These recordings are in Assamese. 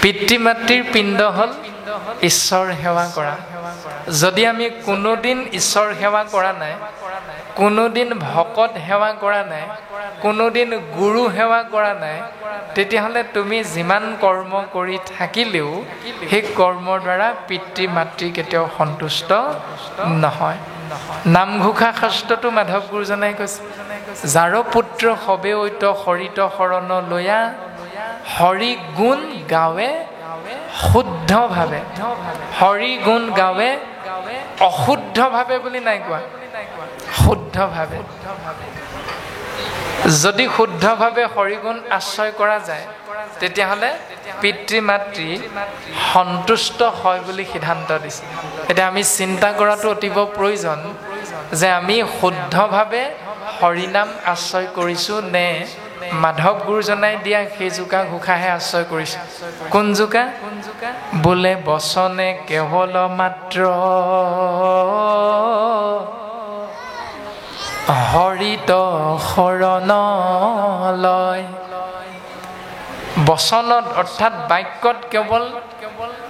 পিতৃ মাতৃৰ পিণ্ড হ'ল ঈশ্বৰ সেৱা কৰা। যদি আমি কোনোদিন ঈশ্বৰ সেৱা কৰা নাই, কোনোদিন ভকত সেৱা কৰা নাই, কোনোদিন গুৰু সেৱা কৰা নাই, তেতিয়াহ'লে তুমি যিমান কৰ্ম কৰি থাকিলেও সেই কৰ্মৰ দ্বাৰা পিতৃ মাতৃ কেতিয়াও সন্তুষ্ট নহয়। নামঘোষা শাস্ত্ৰটো মাধৱ গুৰুজনাই কৈছে, যাৰ পুত্ৰ সবে ঐত হৰিত শৰণ লয়া, হৰি গুণ গাৱে শুদ্ধভাৱে। হৰি গুণ গাৱে অশুদ্ধভাৱে বুলি নাই কোৱা, শুদ্ধভাৱে। যদি শুদ্ধভাৱে হৰিগুণ আশ্ৰয় কৰা যায়, তেতিয়াহ'লে পিতৃ মাতৃ সন্তুষ্ট হয় বুলি সিদ্ধান্ত দিছে। এতিয়া আমি চিন্তা কৰাটো অতিব প্ৰয়োজন যে আমি শুদ্ধভাৱে হৰিনাম আশ্ৰয় কৰিছোঁ নে মাধৱ গুৰুজনাই দিয়া সেই জোকা ঘোষাহে আশ্ৰয় কৰিছোঁ। কোন জোকা? বোলে বচনে কেৱল মাত্ৰ হৰিত শৰণ লয়। বচনত অৰ্থাৎ বাক্যত কেৱল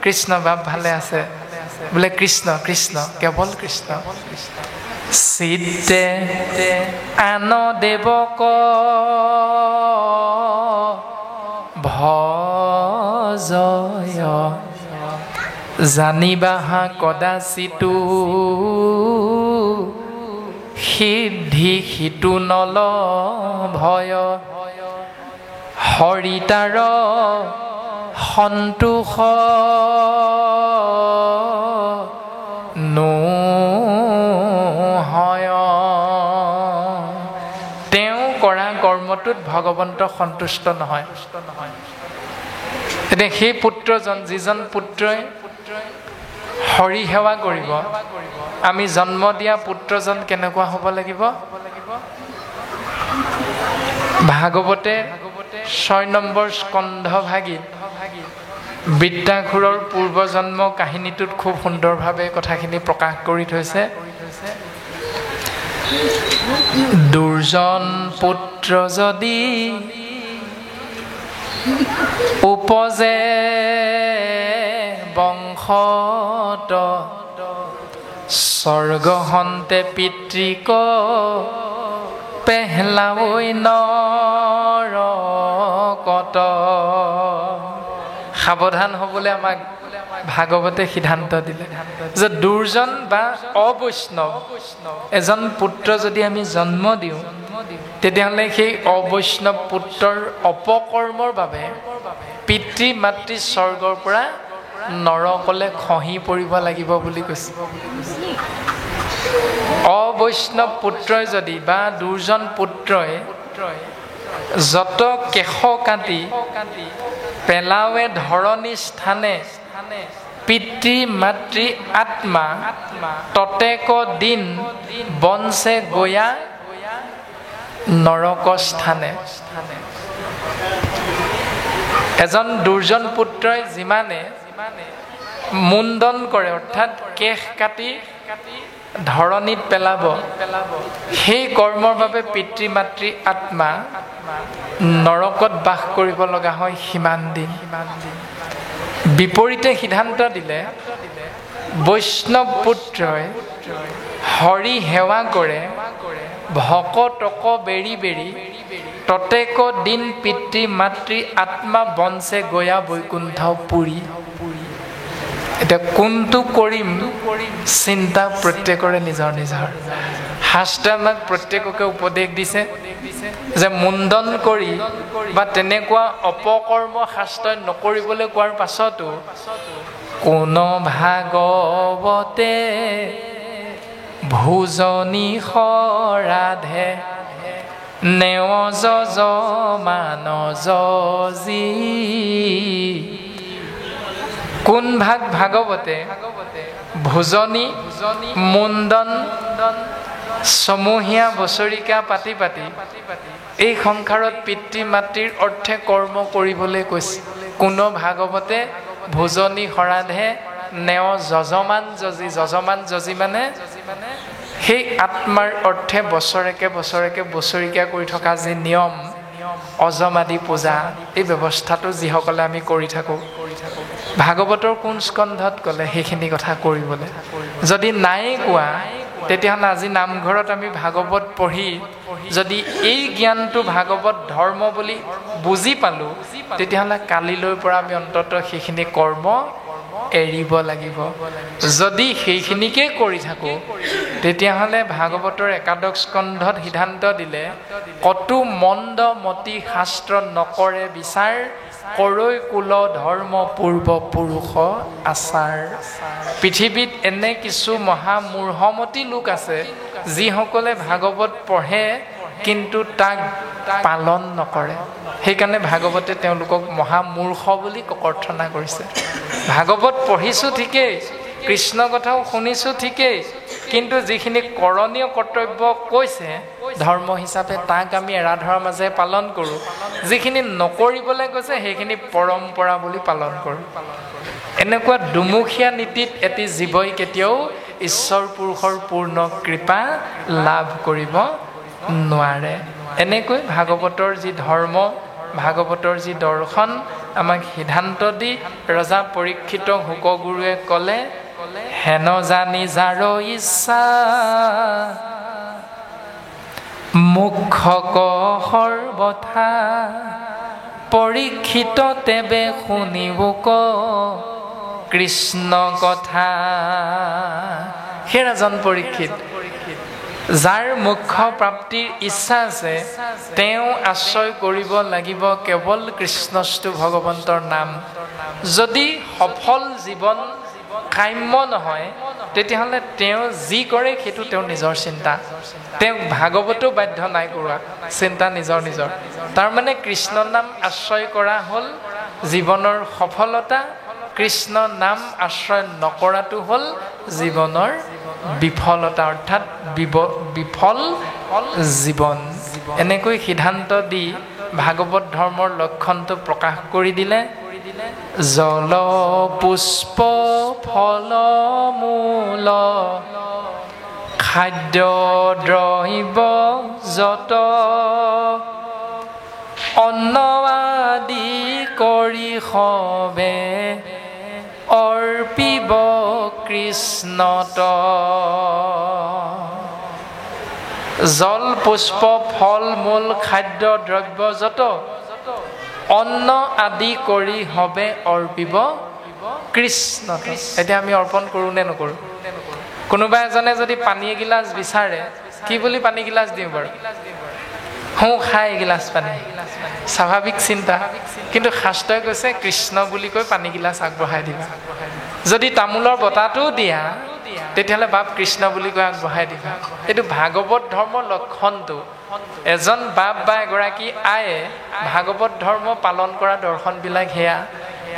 কৃষ্ণ ভাৱ ভালে আছে, বোলে কৃষ্ণ কৃষ্ণ কেৱল কৃষ্ণ। চিত্তে আন দেৱক ভজয়, জানিবাহা কদাচিতো সিদ্ধি সিটো নল ভয়। হৰিতাৰ সন্তোষ নোহয়। তেওঁ কৰা কৰ্মটোত ভগৱন্ত সন্তুষ্ট নহয়। এতিয়া সেই পুত্ৰজন, যিজন পুত্ৰই হৰি সেৱা কৰিব, আমি জন্ম দিয়া পুত্ৰজন কেনেকুৱা হ'ব লাগিব? ভাগৱতে 6 নম্বৰ স্কন্ধভাগীত বৃত্তাসুৰৰ পূৰ্বজন্ম কাহিনীটোত খুব সুন্দৰভাৱে কথাখিনি প্ৰকাশ কৰি থৈছে। দুৰ্জন পুত্ৰ যদি উপজে বংশত, স্বৰ্গহন্তে পিতৃক পেহলাৱৈ নৰকত। সাৱধান হ'বলৈ আমাক ভাগৱতে সিদ্ধান্ত দিলে যে দুৰ্জন বা অবৈষ্ণৱ এজন পুত্ৰ যদি আমি জন্ম দিওঁ, তেতিয়াহ'লে সেই অবৈষ্ণৱ পুত্ৰৰ অপকৰ্মৰ বাবে পিতৃ মাতৃ স্বৰ্গৰ পৰা নৰকলৈ খহি পৰিব লাগিব বুলি কৈছে। অবৈষ্ণৱ পুত্ৰই যদি বা দুৰ্জন পুত্ৰই যত কেশ কাটি পেলাৱে ধৰণী স্থানে, পিতৃ মাতৃ আত্মা ততেক দিন বনছে গয়া নৰক স্থানে। এজন দুৰ্জন পুত্ৰই যিমানে মুণ্ডন কৰে, অৰ্থাৎ কেশ কাটি ধৰণীত পেলাব, সেই কৰ্মৰ বাবে পিতৃ মাতৃ আত্মা নৰকত বাস কৰিব লগা হয় সিমান দিন। বিপৰীতে সিদ্ধান্ত দিলে বৈষ্ণৱ পুত্ৰই হৰি সেৱা কৰে, ভকতক বেৰি বেৰি ততেক দিন পিতৃ মাতৃ আত্মা বনছে গয়া বৈকুণ্ঠ পুৰী। এতিয়া কোনটো কৰিম চিন্তা প্ৰত্যেকৰে নিজৰ নিজৰ। শাস্ত্ৰে আমাক প্ৰত্যেককে উপদেশ দিছে যে মুণ্ডন কৰি বা তেনেকুৱা অপকৰ্ম শাস্ত্ৰই নকৰিবলৈ কোৱাৰ পাছতো কোন ভাগৱতে ভোজনী সৰাধে নেৱ যজমান যজি। কোন ভাগ ভাগৱতে ভোজনী মুণ্ডন সমূহীয়া বছৰিকা পাতি পাতি এই সংসাৰত পিতৃ মাতৃৰ অৰ্থে কৰ্ম কৰিবলৈ কৈছে। কোনো ভাগৱতে ভোজনী সৰাধে নেৱ যজমান যজি। যজমান যজি মানে সেই আত্মাৰ অৰ্থে বছৰেকে বছৰেকে বছৰিকীয়া কৰি থকা যি নিয়ম, অজমাদি পূজা এই ব্যৱস্থাটো যিসকলে আমি কৰি থাকোঁ, ভাগৱতৰ কোন স্কন্ধত ক'লে সেইখিনি কথা কৰিবলৈ? যদি নাই কোৱা তেতিয়াহ'লে আজি নামঘৰত আমি ভাগৱত পঢ়ি যদি এই জ্ঞানটো ভাগৱত ধৰ্ম বুলি বুজি পালোঁ, তেতিয়াহ'লে কালিলৈৰ পৰা আমি অন্ততঃ সেইখিনি কৰ্ম এৰিব লাগিব। যদি সেইখিনিকে কৰি থাকোঁ, তেতিয়াহ'লে ভাগৱতৰ একাদশ স্কন্ধত সিদ্ধান্ত দিলে, কতো মন্দ মতি শাস্ত্ৰ নকৰে বিচাৰ, কৰৈ কুল ধৰ্ম পূৰ্ব পুৰুষ আচাৰ। পৃথিৱীত এনে কিছু মহামূৰ্হমতী লোক আছে যিসকলে ভাগৱত পঢ়ে কিন্তু তাক পালন নকৰে। সেইকাৰণে ভাগৱতে তেওঁলোকক মহামূৰ্খ বুলি ককৰ্থনা কৰিছে। ভাগৱত পঢ়িছোঁ ঠিকেই, কৃষ্ণ কথাও শুনিছোঁ ঠিকেই, কিন্তু যিখিনি কৰণীয় কৰ্তব্য কৈছে ধৰ্ম হিচাপে তাক আমি এৰা ধৰাৰ মাজে পালন কৰোঁ। যিখিনি নকৰিবলৈ কৈছে সেইখিনি পৰম্পৰা বুলি পালন কৰোঁ। এনেকুৱা দুমুখীয়া নীতিত এটি জীৱই কেতিয়াও ঈশ্বৰ পুৰুষৰ পূৰ্ণ কৃপা লাভ কৰিব নোৱাৰে। এনেকৈ ভাগৱতৰ যি ধৰ্ম, ভাগৱতৰ যি দৰ্শন আমাক সিদ্ধান্ত দি ৰজা পৰীক্ষিত শুকগুৰুৱে ক'লে, হেন জানি যাৰ ইচ্ছা মুখ্য ক সৰ্বথা, পৰীক্ষিত তেবে শুনিব ক কৃষ্ণ কথা। সেই ৰাজন পৰীক্ষিত, যাৰ মুখ্য প্ৰাপ্তিৰ ইচ্ছা আছে তেওঁ আশ্ৰয় কৰিব লাগিব কেৱল কৃষ্ণস্তু ভগৱন্তৰ নাম। যদি সফল জীৱন কাম্য নহয়, তেতিয়াহ'লে তেওঁ যি কৰে সেইটো তেওঁৰ নিজৰ চিন্তা। তেওঁক ভাগৱতো বাধ্য নাই কৰোৱা, চিন্তা নিজৰ নিজৰ। তাৰমানে কৃষ্ণ নাম আশ্ৰয় কৰা হ'ল জীৱনৰ সফলতা, কৃষ্ণ নাম আশ্ৰয় নকৰাটো হ'ল জীৱনৰ বিফলতা, অৰ্থাৎ বিফল জীৱন। এনেকৈ সিদ্ধান্ত দি ভাগৱত ধৰ্মৰ লক্ষণটো প্ৰকাশ কৰি দিলে। জল পুষ্প ফল মূল খাদ্য দ্ৰব্য যত, অন্ন আদি কৰি সবে অৰ্পিব কৃষ্ণত। জল পুষ্প ফল মূল খাদ্য দ্ৰব্য যত, অন্ন আদি কৰি হবে অৰ্পিব কৃষ্ণত। এতিয়া আমি অৰ্পণ কৰোঁ নে নকৰোঁ? কোনোবা এজনে যদি পানী এগিলাচ বিচাৰে, কি বুলি পানী গিলাচ দিওঁ বাৰু? খাই এগিলাচ পানী, স্বাভাৱিক চিন্তা। কিন্তু শাস্ত্ৰই কৈছে কৃষ্ণ বুলি কৈ পানী গিলাচ আগবঢ়াই দিবা। যদি তামোলৰ বঁটাটো দিয়া, তেতিয়াহ'লে বাপ কৃষ্ণ বুলি কৈ আগবঢ়াই দিবা। এইটো ভাগৱত ধৰ্মৰ লক্ষণটো। এজন বাপ বা এগৰাকী আয়ে ভাগৱত ধৰ্ম পালন কৰা দৰ্শনবিলাক সেয়া,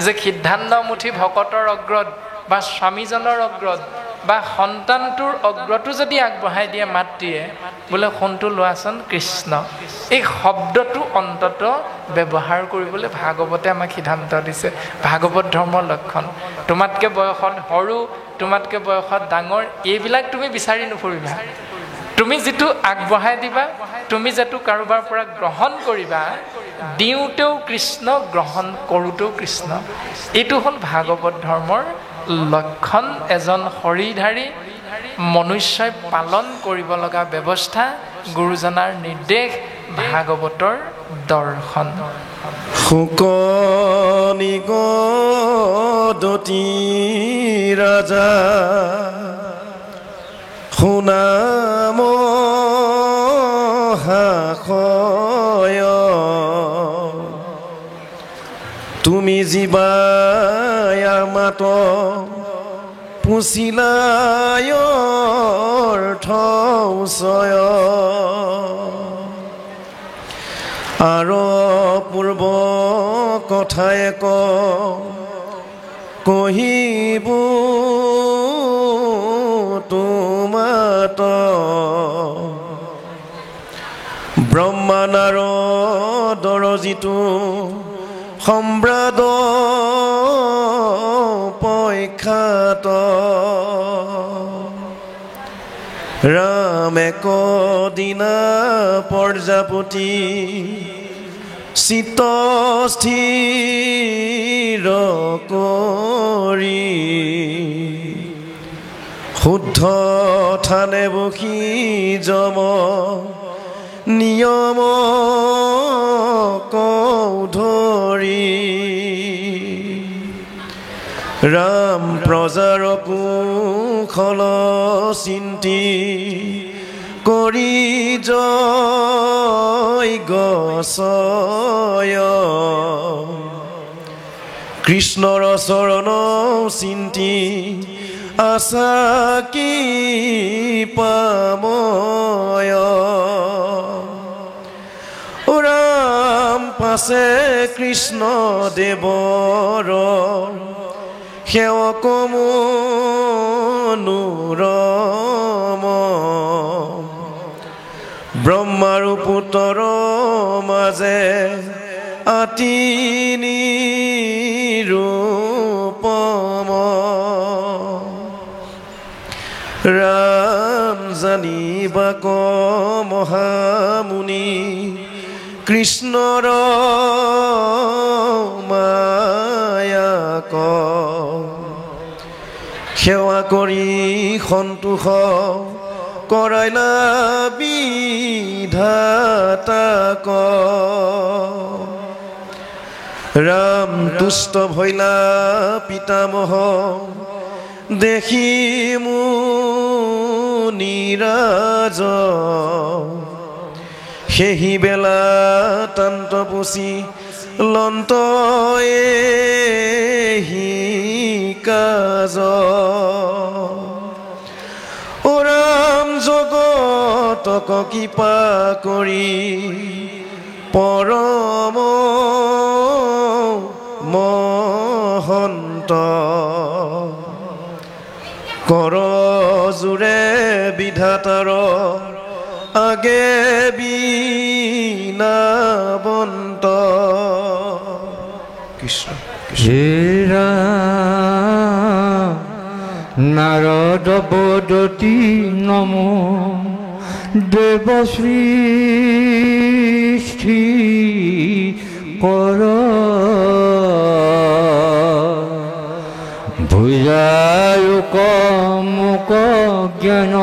যে সিদ্ধান্তমুঠি ভকতৰ অগ্ৰত বা স্বামীজনৰ অগ্ৰত বা সন্তানটোৰ অগ্ৰতো যদি আগবঢ়াই দিয়ে মাতৃয়ে, বোলে সোণটো লোৱাচোন কৃষ্ণ, এই শব্দটো অন্তত ব্যৱহাৰ কৰিবলৈ ভাগৱতে আমাক সিদ্ধান্ত দিছে। ভাগৱত ধৰ্মৰ লক্ষণ। তোমাতকৈ বয়সত সৰু, তোমাতকৈ বয়সত ডাঙৰ, এইবিলাক তুমি বিচাৰি নুফুৰিবা। তুমি যিটো আগবঢ়াই দিবা, তুমি যিটো কাৰোবাৰ পৰা গ্ৰহণ কৰিবা, দিওঁতেও কৃষ্ণ, গ্ৰহণ কৰোঁতেও কৃষ্ণ। এইটো হ'ল ভাগৱত ধৰ্মৰ লক্ষণ। এজন শৰীৰধাৰী মনুষ্যই পালন কৰিব লগা ব্যৱস্থা, গুৰুজনাৰ নিৰ্দেশ, ভাগৱতৰ দৰ্শন। শুকনিগদতি ৰাজা শুনাম হাসয়, তুমি জীৱায় মাত পুচিলাই অৰ্থ উচয়, আৰু পূৰ্ব কথাই কহিব তোমাত, ব্ৰহ্মানাৰদৰ যিটো সম্ৰাদ পখ্যাত, ৰাম একদিনা প্ৰজাপতি চিত্ত স্থিৰ কৰি শুদ্ধ থানে বসি যম নিয়ম কৌধৰি ৰাম প্ৰজাৰ কুশল চিন্তি কৰি জয় গছয় কৃষ্ণৰ চৰণ চিন্তি আশা কি পাময় ৰাম পাছে কৃষ্ণ দেৱৰ সেৱক মনোৰম ব্ৰহ্মাৰো পুত্ৰ মাজে আতি নিৰূপম ৰাম জানিবা ক মহামুনি কৃষ্ণৰ মায়াক সেৱা কৰি সন্তোষ কৰাইলা বিধাতাক ৰাম তুষ্ট ভৈলা পিতামহ দেখি মুনিৰাজ সেহি বেলা তান্ত পুচি লন্ত এহি কাজ ৰাম জগতক কৃপা কৰি পৰম মহন্ত কৰ জোৰে বিধাতাৰ আগে বিনাবন্ত কৃষ্ণ নাৰদ বদতি নম দেবশ্ৰী কৰ ভুজায়ুক মুক জ্ঞান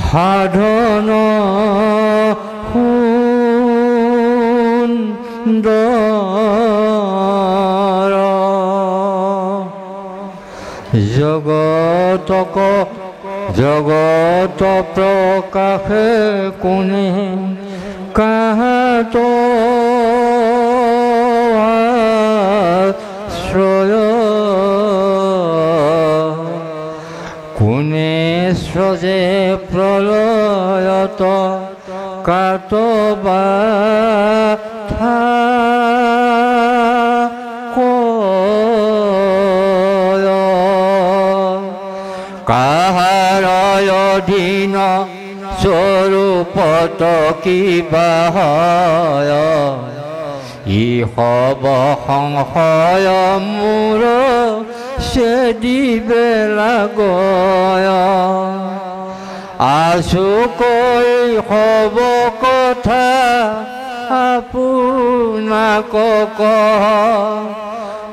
সাধন সুন্দৰ জগতক জগত প্ৰকাশে কোনে কাহাত আশ্ৰয় কোনে স্ৰজে প্ৰলয়ত কাতবা কাহাৰয় অধীন স্বৰূপত কিবা হয় ই হব সংশয় মোৰ চেদিবেলা গয় আছো কৈ হব কথা আপোনাক কহ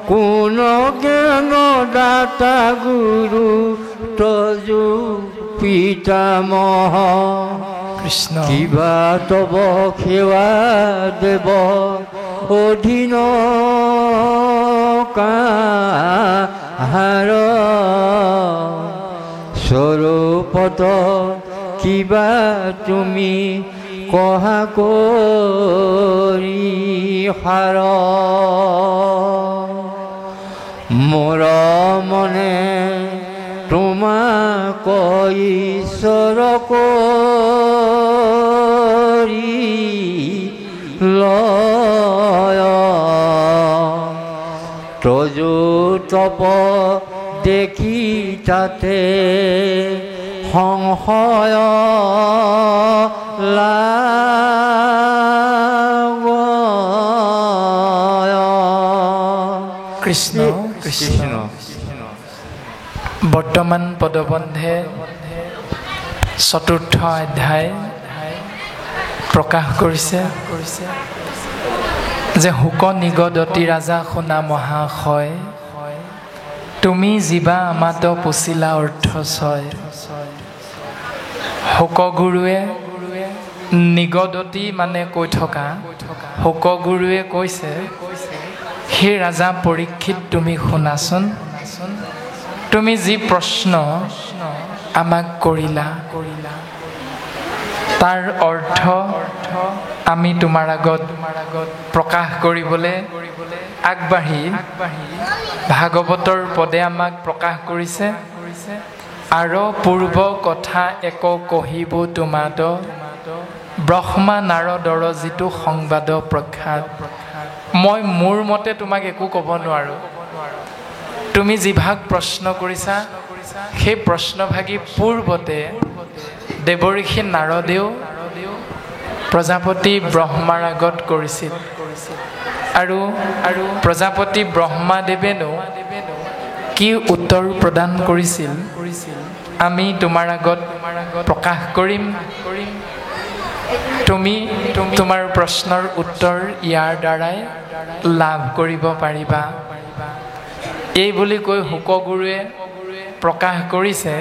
কোন জ্ঞান দাতা গুৰু তজু পিতামহ কৃষ্ণ কিবা তব সেৱা দেৱ অধীন কাহাৰ স্বৰূপত কিবা তুমি কহা কৰি সাৰ মোৰ মনে তোমাক ঈশ্বৰ কৰি লয় তজু তপ দেখি তাতে সংশয় কৃষ্ণ কৃষ্ণ বৰ্তমান পদবন্ধে চতুৰ্থ অধ্যায় প্ৰকাশ কৰিছে যে হুক নিগদতি ৰাজা শুনা মহাশয়, তুমি জীৱা আমাত পুচিলা অৰ্থ ছয়। হুক গুৰুৱে নিগদতি মানে কৈ থকা, হুক গুৰুৱে কৈছে, সেই ৰাজা পৰীক্ষিত তুমি শুনাচোন, তুমি যি প্ৰশ্ন আমাক কৰিলা তাৰ অৰ্থ আমি তোমাৰ আগত প্ৰকাশ কৰিবলৈ আগবাঢ়ি ভাগৱতৰ পদে আমাক প্ৰকাশ কৰিছে। আৰু পূৰ্ব কথা এক কহিব তোমাত, ব্ৰহ্মা নাৰদৰ যিটো সংবাদ প্ৰখ্যাত। মই মোৰ মতে তোমাক একো ক'ব নোৱাৰোঁ। তুমি যিভাগ প্ৰশ্ন কৰিছা সেই প্ৰশ্নভাগী পূৰ্বতে দেৱঋষি নাৰদেও প্ৰজাপতি ব্ৰহ্মাৰ আগত কৰিছিল। আৰু প্ৰজাপতি ব্ৰহ্মাদেৱেনো কি উত্তৰ প্ৰদান কৰিছিল আমি তোমাৰ আগত প্ৰকাশ কৰিম। তুমি তোমাৰ প্ৰশ্নৰ উত্তৰ ইয়াৰ দ্বাৰাই লাভ কৰিব পাৰিবা। এই বুলি কৈ হুক গুৰুৱে প্ৰকাশ কৰিছে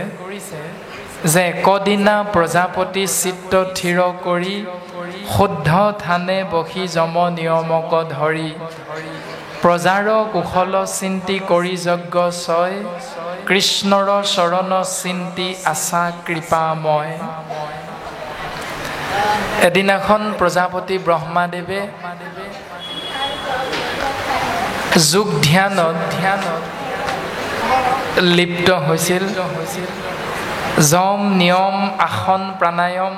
যে একদিনা প্ৰজাপতি চিত্ত থিৰ কৰি, শুদ্ধ থানে বহি যম নিয়মক ধৰি, প্ৰজাৰ কুশল চিন্তি কৰি যজ্ঞ ছয়, কৃষ্ণৰ চৰণ চিন্তি আশা কৃপাময়। এদিনাখন প্ৰজাপতি ব্ৰহ্মাদেৱে যোগ ধ্যানত লিপ্ত হৈছিল। যম নিয়ম আসন প্ৰাণায়াম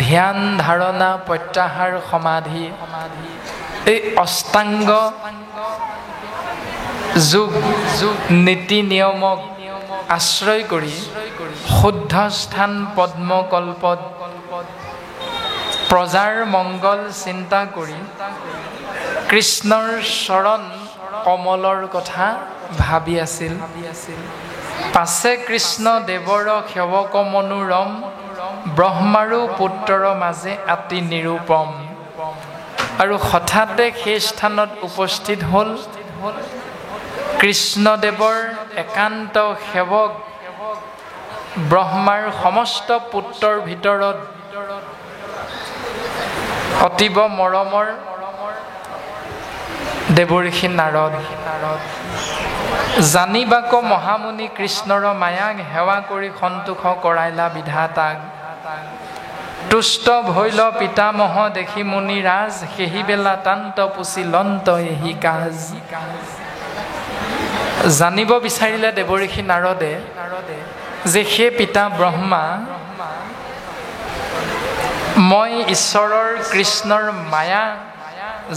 ধ্যান ধাৰণা প্ৰত্যাহাৰ সমাধি, এই অষ্টাংগ যোগ নীতি নিয়মক আশ্ৰয় কৰি শুদ্ধ স্থান পদ্মকল্পত প্ৰজাৰ মংগল চিন্তা কৰি কৃষ্ণৰ চৰণ কমলৰ কথা ভাবি আছিল। পাছে কৃষ্ণ দেৱৰ সেৱক মনোৰম, ব্ৰহ্মাৰো পুত্ৰৰ মাজে আতি নিৰূপম। আৰু হঠাতে সেই স্থানত উপস্থিত হ'ল কৃষ্ণদেৱৰ একান্ত সেৱক, ব্ৰহ্মাৰ সমস্ত পুত্ৰৰ ভিতৰত অতীব মৰমৰ দেৱঋষি নাৰদ। জানিবাক মহামুনি কৃষ্ণৰ মায়াক, সেৱা কৰি সন্তোষ কৰাইলা বিধাতাক। তুষ্ট ভৈল পিতামহ দেখি মুনি ৰাজ, সেহি বেলা তান্ত পুচি লন্ত এহি কাজ। জানিব বিচাৰিলে দেৱঋষি নাৰদে যে সেই পিতা ব্ৰহ্মা, মই ঈশ্বৰৰ কৃষ্ণৰ মায়া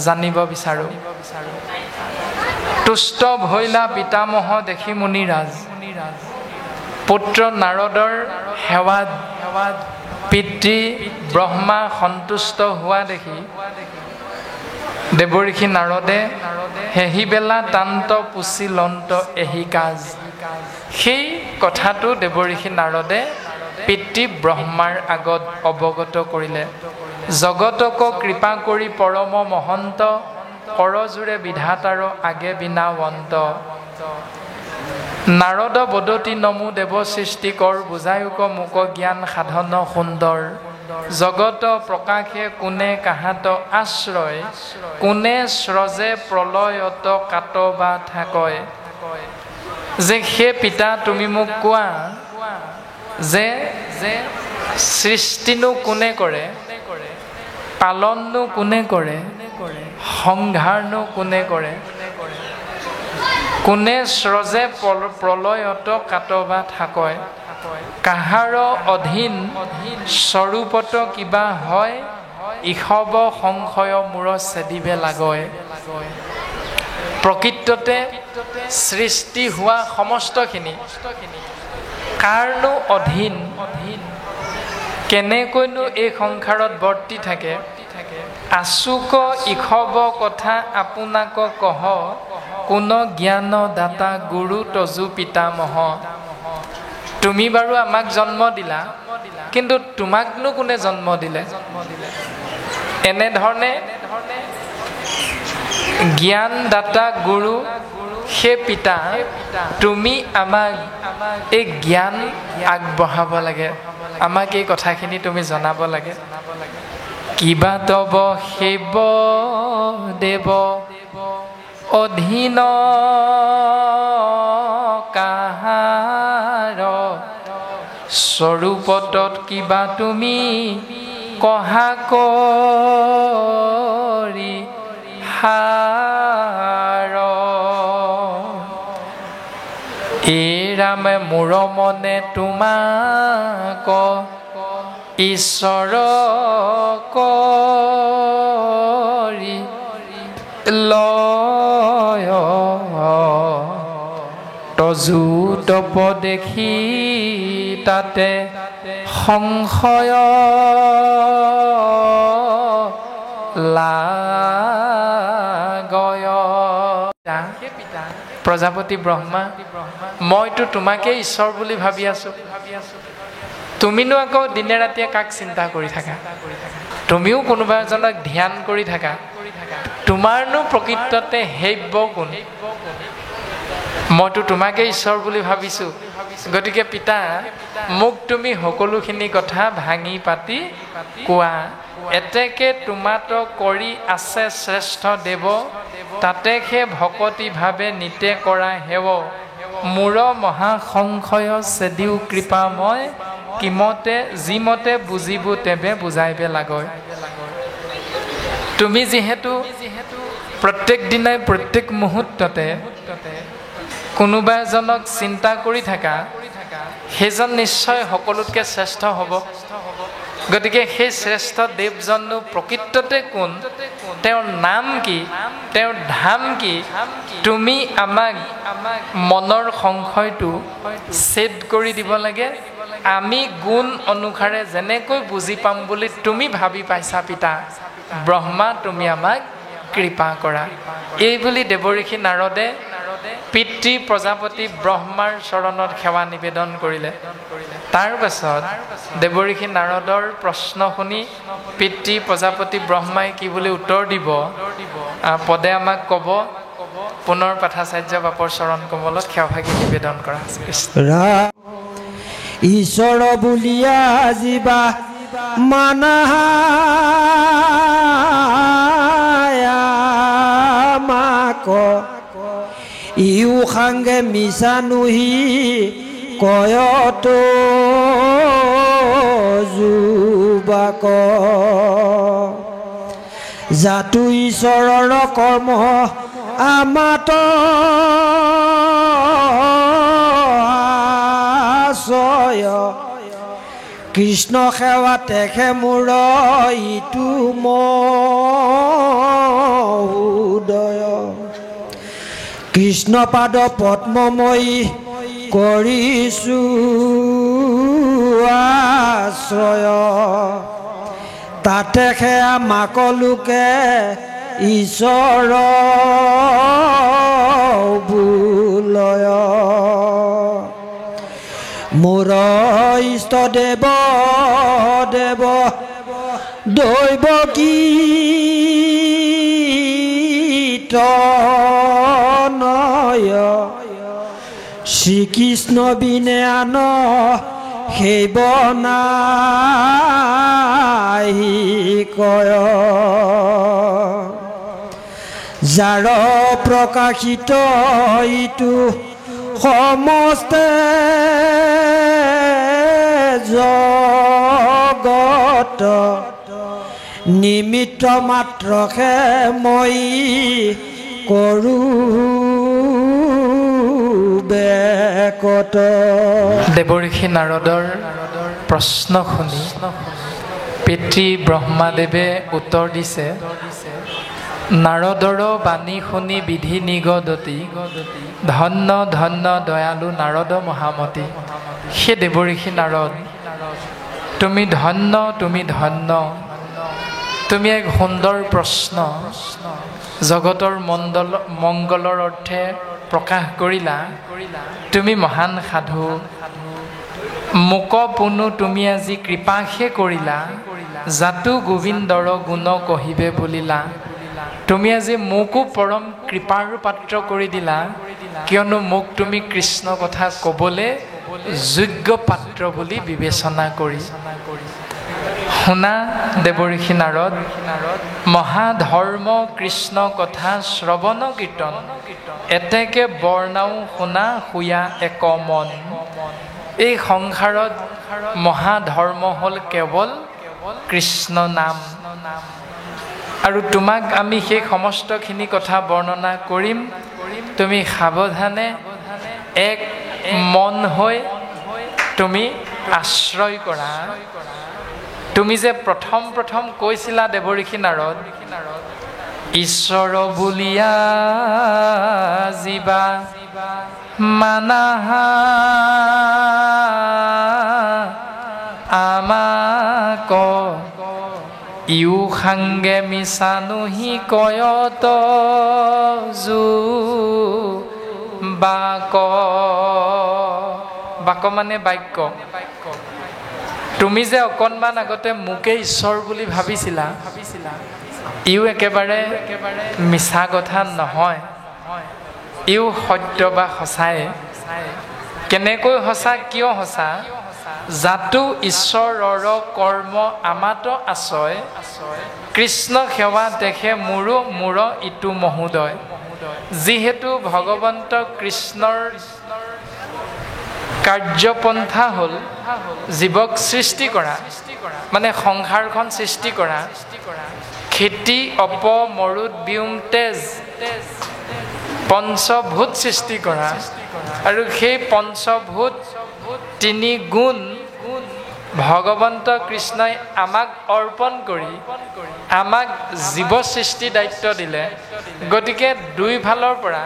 জানিব বিচাৰোঁ। তুষ্ট ভৈলা পিতামহ দেখি মুনিৰাজ, পুত্ৰ নাৰদৰ সেৱাত পিতৃ ব্ৰহ্মা সন্তুষ্ট হোৱা দেখি দেৱঋষি নাৰদে সেহি বেলা তান্ত পুচি লন্ত এহি কাজ। সেই কথাটো দেৱঋষি নাৰদে পিতৃ ব্ৰহ্মাৰ আগত অৱগত কৰিলে। জগতক কৃপা কৰি পৰম মহন্ত, কৰজোৰে বিধাতাৰ আগে বিনাৱন্ত। নাৰদ বদতি নমো দেৱ সৃষ্টি কৰ, বুজায়ুক মোক জ্ঞান সাধন সুন্দৰ। জগত প্ৰকাশে কোনে কাহাত আশ্ৰয়, কোনে স্ৰজে প্ৰলয়ত কাটবা থাকয়। যে সেই পিতা তুমি মোক কোৱা যে সৃষ্টিনো কোনে কৰে, পালননো কোনে কৰে, সংহাৰনো কোনে কৰে, কোনে স্ৰজে প্ৰলয়ত কাটবা থাকয়। কাহাৰ অধীন স্বৰূপত কিবা হয়, ইষব সংশয় মূৰ চেদিবে লাগয়। প্ৰকৃততে সৃষ্টি হোৱা সমস্তখিনি কাৰনো অধীন, কেনেকৈনো এই সংসাৰত বৰ্তি থাকে। আচুক ইষব কথা আপোনাক কহ, কোন জ্ঞান দাতা গুৰু তজু পিতামহ। তুমি বাৰু আমাক জন্ম দিলা, কিন্তু তোমাকনো কোনে জন্ম দিলে? এনেধৰণে জ্ঞানদাতা গুৰু হে পিতা, তুমি আমাক এই জ্ঞান আগবঢ়াব লাগে, আমাক এই কথাখিনি তুমি জনাব লাগে। কিবা তব সেৱ দেৱ অধীন কাহাৰ, স্বৰূপতত কিবা তুমি কহা কৰি হাৰ। এই ৰামে মোৰ মনে তোমাক ঈশ্বৰ কৰি লয়, তজু তপ দেখি তাতে সংশয় লাগয়। প্ৰজাপতি ব্ৰহ্মা, মইতো তোমাকে ঈশ্বৰ বুলি ভাবি আছো, তুমিনো আকৌ দিনে ৰাতিয়ে কাক চিন্তা কৰি থাকা? তুমিও কোনোবা এজনক ধ্যান কৰি থাকা, তোমাৰনো প্ৰকৃততে হেব্য কোন? মইতো তোমাকে ঈশ্বৰ বুলি ভাবিছো। গতিকে পিতা, মোক তুমি সকলোখিনি কথা ভাঙি পাতি কোৱা। এতেকে তোমাত কৰি আছে শ্ৰেষ্ঠ দেৱ, তাতে সে ভকতি ভাৱে নিতে কৰা হেৱ। মূৰ মহা সংশয় চেদিও কৃপা মই, কিমতে যিমতে বুজিব তেবে বুজাইবে লাগয়। তুমি যিহেতু প্ৰত্যেক দিনাই প্ৰত্যেক মুহূৰ্ততে কোনোবা এজনক চিন্তা কৰি থাকা, সেইজন নিশ্চয় সকলোতকৈ শ্ৰেষ্ঠ হ'ব। গতিকে সেই শ্ৰেষ্ঠ দেৱজনো প্ৰকৃততে কোন, তেওঁৰ নাম কি, তেওঁৰ ধাম কি, তুমি আমাক মনৰ সংশয়টো ছেদ কৰি দিব লাগে। আমি গুণ অনুসাৰে যেনেকৈ বুজি পাম বুলি তুমি ভাবি পাইছা পিতা, ব্ৰহ্মা তুমি আমাক কৃপা কৰা। এই বুলি দেৱঋষি নাৰদে পিতৃ প্ৰজাপতি ব্ৰহ্মাৰ চৰণত সেৱা নিবেদন কৰিলে। তাৰ পাছত দেৱঋষি নাৰদৰ প্ৰশ্ন শুনি পিতৃ প্ৰজাপতি ব্ৰহ্মাই কি বুলি উত্তৰ দিব, পদে আমাক ক'ব। পুনৰ পাঠাচাৰ্য বাপৰ চৰণ কমলত সেৱাভাগী নিবেদন কৰা। ঈশ্বৰ বুলিয়া জীৱা মানাক, ইউ সাংগে মিছা নুহি কয়ত যুবাক। জাতু ঈশ্বৰৰ কৰ্ম আমাত আশ্ৰয়, কৃষ্ণ সেৱা তেখে মোৰ ইটো উদয়। কৃষ্ণ পাদ পদ্মময়ী কৰিছো আশ্ৰয়, তাতে সেয়া মাকলোকে ঈশ্বৰ বুলয়। মোৰ ইষ্ট দেৱ দেৱ দৈৱ কীৰ্তনয়, শ্ৰীকৃষ্ণ বিনে আন সেৱ নাই কয়। যাৰ প্ৰকাশিত ইটো সমস্তে জগত, নিমিত্ত মাত্ৰহে মই কৰোঁ বেকত। দেৱঋষি নাৰদৰ প্ৰশ্ন শুনি পিতৃ ব্ৰহ্মাদেৱে উত্তৰ দিছে, নাৰদৰ বাণী শুনি বিধি নিগদতি, ধন্য ধন্য দয়ালু নাৰদ মহামতি। সেই দেৱঋষি নাৰদ, তুমি ধন্য, তুমি ধন্য। তুমি এক সুন্দৰ প্ৰশ্ন জগতৰ মংগলৰ অৰ্থে প্ৰকাশ কৰিলা। তুমি মহান সাধু, মোক পুনু তুমি আজি কৃপাহে কৰিলা, জাতু গোবিন্দৰ গুণ কহিবে বুলিলা। তুমি আজি মোকো পৰম কৃপাৰ পাত্ৰ কৰি দিলা, কিয়নো মোক তুমি কৃষ্ণ কথা ক'বলৈ যোগ্য পাত্ৰ বুলি বিবেচনা কৰি। শুনা দেৱঋষি নাৰদ, মহাধৰ্ম কৃষ্ণ কথা শ্ৰৱণ কীৰ্তন, এতেকে বৰ্ণাও শুনা শুয়া এক মন। এই সংসাৰত মহাধৰ্ম হ'ল কেৱল কৃষ্ণ নাম। আৰু তোমাক আমি সেই সমস্তখিনি কথা বৰ্ণনা কৰিম। তুমি সাৱধানে এক মন হৈ তুমি আশ্ৰয় কৰা। তুমি যে প্ৰথম কৈছিলা দেৱঋষি নাৰদ, ঈশ্বৰ বুলিয়া জীৱা মানাহা আমাক ইউ সাংগে মিছানুহি কয়ত জু বাক। বাক মানে বাক্য। তুমি যে অকণমান আগতে মোকে ঈশ্বৰ বুলি ভাবিছিলা, ইও একেবাৰে মিছা কথা নহয়, ইও সত্য বা সঁচাই। কেনেকৈ সঁচা, কিয় সঁচা? জাতো ঈশ্বৰৰ কৰ্ম আমাত আছয়, কৃষ্ণ সেৱা দেখে মূৰ ইটো মহোদয়। যিহেতু ভগৱন্ত কৃষ্ণৰ কাৰ্যপন্থা হ'ল জীৱক সৃষ্টি কৰা, মানে সংসাৰখন সৃষ্টি কৰা, খেতি অপ মৰুত বিউম তেজ, পঞ্চভূত সৃষ্টি কৰা। আৰু সেই পঞ্চভূত তিনি গুণ ভগৱন্ত কৃষ্ণই আমাক অৰ্পণ কৰি আমাক জীৱ সৃষ্টি দায়িত্ব দিলে। গতিকে দুই ফালৰ পৰা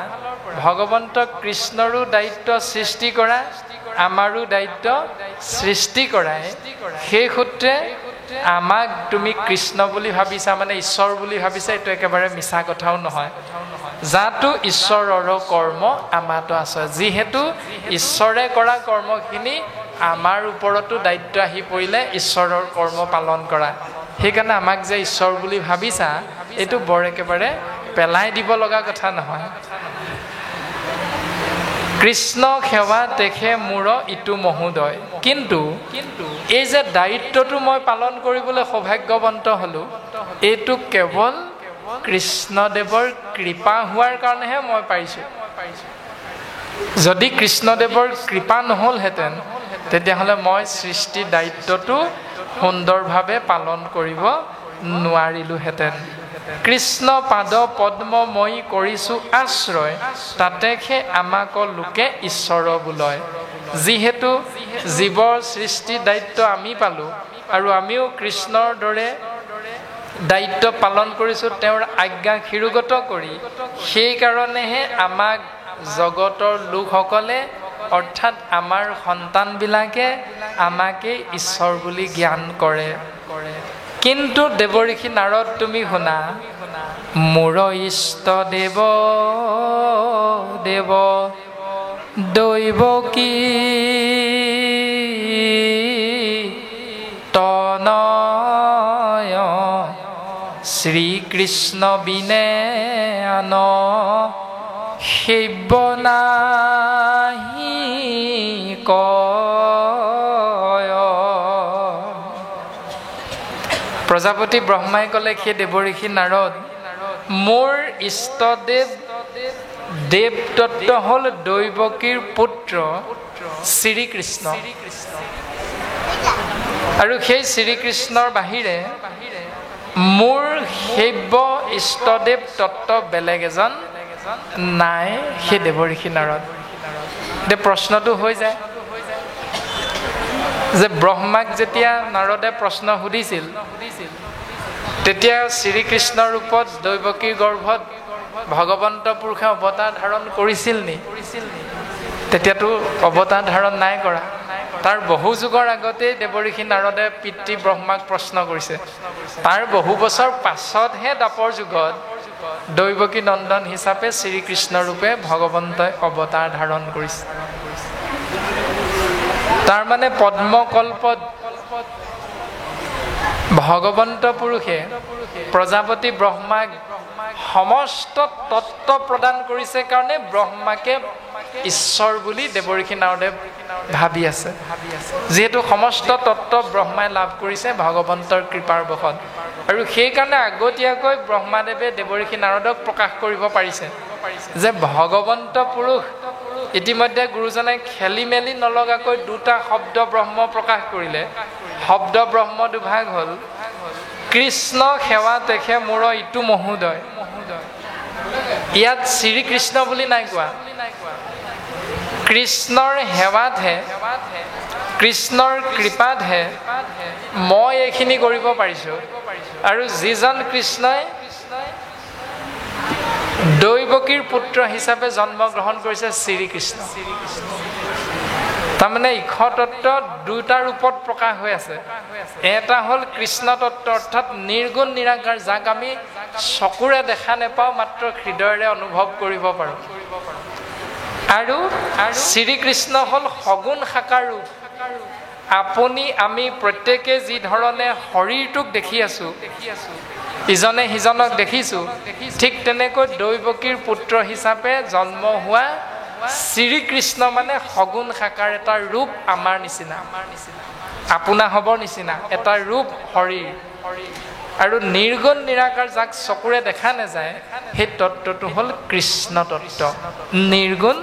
ভগৱন্ত কৃষ্ণৰো দায়িত্ব সৃষ্টি কৰা, আমাৰো দায়িত্ব সৃষ্টি কৰাই। সেই সূত্ৰে আমাক তুমি কৃষ্ণ বুলি ভাবিছা, মানে ঈশ্বৰ বুলি ভাবিছা, এইটো একেবাৰে মিছা কথাও নহয়। যাতো ঈশ্বৰৰ কৰ্ম আমাতো আছে, যিহেতু ঈশ্বৰে কৰা কৰ্মখিনি আমাৰ ওপৰতো দায়িত্ব আহি পৰিলে ঈশ্বৰৰ কৰ্ম পালন কৰা। সেইকাৰণে আমাক যে ঈশ্বৰ বুলি ভাবিছা, এইটো বৰ একেবাৰে পেলাই দিব লগা কথা নহয়। কৃষ্ণ সেৱা দেখে মূৰ ইটো মহোদয়। কিন্তু এই যে দায়িত্বটো মই পালন কৰিবলৈ সৌভাগ্যৱন্ত হ'লোঁ, এইটো কেৱল কৃষ্ণদেৱৰ কৃপা হোৱাৰ কাৰণেহে মই পাৰিছোঁ। যদি কৃষ্ণদেৱৰ কৃপা নহ'লহেঁতেন, তেতিয়াহ'লে মই সৃষ্টিৰ দায়িত্বটো সুন্দৰভাৱে পালন কৰিব নোৱাৰিলোহেঁতেন। কৃষ্ণ পাদ পদ্মময়ী কৰিছোঁ আশ্ৰয়, তাতেহে আমাক লোকে ঈশ্বৰ বোলয়। যিহেতু জীৱৰ সৃষ্টিৰ দায়িত্ব আমি পালোঁ, আৰু আমিও কৃষ্ণৰ দৰে দায়িত্ব পালন কৰিছোঁ তেওঁৰ আজ্ঞা শিৰোগত কৰি, সেইকাৰণেহে আমাক জগতৰ লোকসকলে, অৰ্থাৎ আমাৰ সন্তানবিলাকে আমাকেই ঈশ্বৰ বুলি জ্ঞান কৰে। কিন্তু দেৱঋষি নাৰদ তুমি শুনা, মোৰ ইষ্ট দেৱ দেৱ দৈৱ কি তনয়, শ্ৰীকৃষ্ণ বিনে আন সেব্য নাহি কয়। প্ৰজাপতি ব্ৰহ্মাই ক'লে, সেই দেৱঋষি নাৰদ, মোৰ ইষ্টদেৱ দেৱদত্ত হ'ল দৈৱকীৰ পুত্ৰ শ্ৰীকৃষ্ণ। আৰু সেই শ্ৰীকৃষ্ণৰ বাহিৰে মোৰ সেব্য ইষ্টদেৱ তত্ত্ব বেলেগ এজন নাই, সেই দেৱঋষি নাৰদ। এতিয়া প্ৰশ্নটো হৈ যায় যে ব্ৰহ্মাক যেতিয়া নাৰদে প্ৰশ্ন সুধিছিল, তেতিয়া শ্ৰীকৃষ্ণৰ ৰূপত দৈৱকীৰ গৰ্ভত ভগৱন্ত পুৰুষে অৱতাৰ ধাৰণ কৰিছিল নি? তেতিয়াতো অৱতাৰ ধাৰণ নাই কৰা। তাৰ বহু যুগৰ আগতেই দেৱঋষি নাৰদে পিতৃ ব্ৰহ্মাক প্ৰশ্ন কৰিছে। তাৰ বহু বছৰ পাছতহে দ্বাপৰ যুগত দৈৱকী নন্দন হিচাপে শ্ৰীকৃষ্ণ ৰূপে ভগৱন্তই অৱতাৰ ধাৰণ কৰিছে। তাৰমানে পদ্মকল্পত ভগৱন্ত পুৰুষে প্ৰজাপতি ব্ৰহ্মাক সমস্ত তত্ত্ব প্ৰদান কৰিছে কাৰণে ব্ৰহ্মাকে ঈশ্বৰ বুলি দেৱঋষি নাৰদে ভাবি আছে। যিহেতু সমস্ত তত্ত্ব ব্ৰহ্মাই লাভ কৰিছে ভগৱন্তৰ কৃপাৰ বশত, আৰু সেইকাৰণে আগতীয়াকৈ ব্ৰহ্মাদেৱে দেৱঋষি নাৰদক প্ৰকাশ কৰিব পাৰিছে যে ভগৱন্ত পুৰুষ। ইতিমধ্যে গুৰুজনাই খেলি মেলি নলগাকৈ দুটা শব্দ ব্ৰহ্ম প্ৰকাশ কৰিলে। শব্দ ব্ৰহ্ম দুভাগ হ'ল কৃষ্ণ সেৱা তেখে মোৰ ইটো মহোদয়। ইয়াত শ্ৰীকৃষ্ণ বুলি নাই কোৱা, কৃষ্ণৰ সেৱাতহে, কৃষ্ণৰ কৃপাতহে মই এইখিনি কৰিব পাৰিছোঁ। আৰু যিজন কৃষ্ণই দৈৱকীৰ পুত্ৰ হিচাপে জন্মগ্ৰহণ কৰিছে শ্ৰীকৃষ্ণ। তাৰমানে ঈশ তত্ত্ব দুটা ৰূপত প্ৰকাশ হৈ আছে। এটা হ'ল কৃষ্ণ তত্ত্ব অৰ্থাৎ নিৰ্গুণ নিৰাকাৰ, যাক আমি চকুৰে দেখা নেপাওঁ, মাত্ৰ হৃদয়েৰে অনুভৱ কৰিব পাৰোঁ। আৰু শ্ৰীকৃষ্ণ হ'ল সগুণ সাকাৰ ৰূপ। আপুনি আমি প্ৰত্যেকে যি ধৰণে শৰীৰটোক দেখি আছোঁ, ইজনে সিজনক দেখিছোঁ, ঠিক তেনেকৈ দৈৱকীৰ পুত্ৰ হিচাপে জন্ম হোৱা শ্ৰীকৃষ্ণ মানে সগুণ সাকাৰ এটা ৰূপ, আমাৰ নিচিনা, আপোনা হ'বৰ নিচিনা এটা ৰূপ শৰীৰ। আৰু নিৰ্গুণ নিৰাকাৰ, যাক চকুৰে দেখা নাযায়, সেই তত্ত্বটো হ'ল কৃষ্ণ তত্ত্ব, নিৰ্গুণ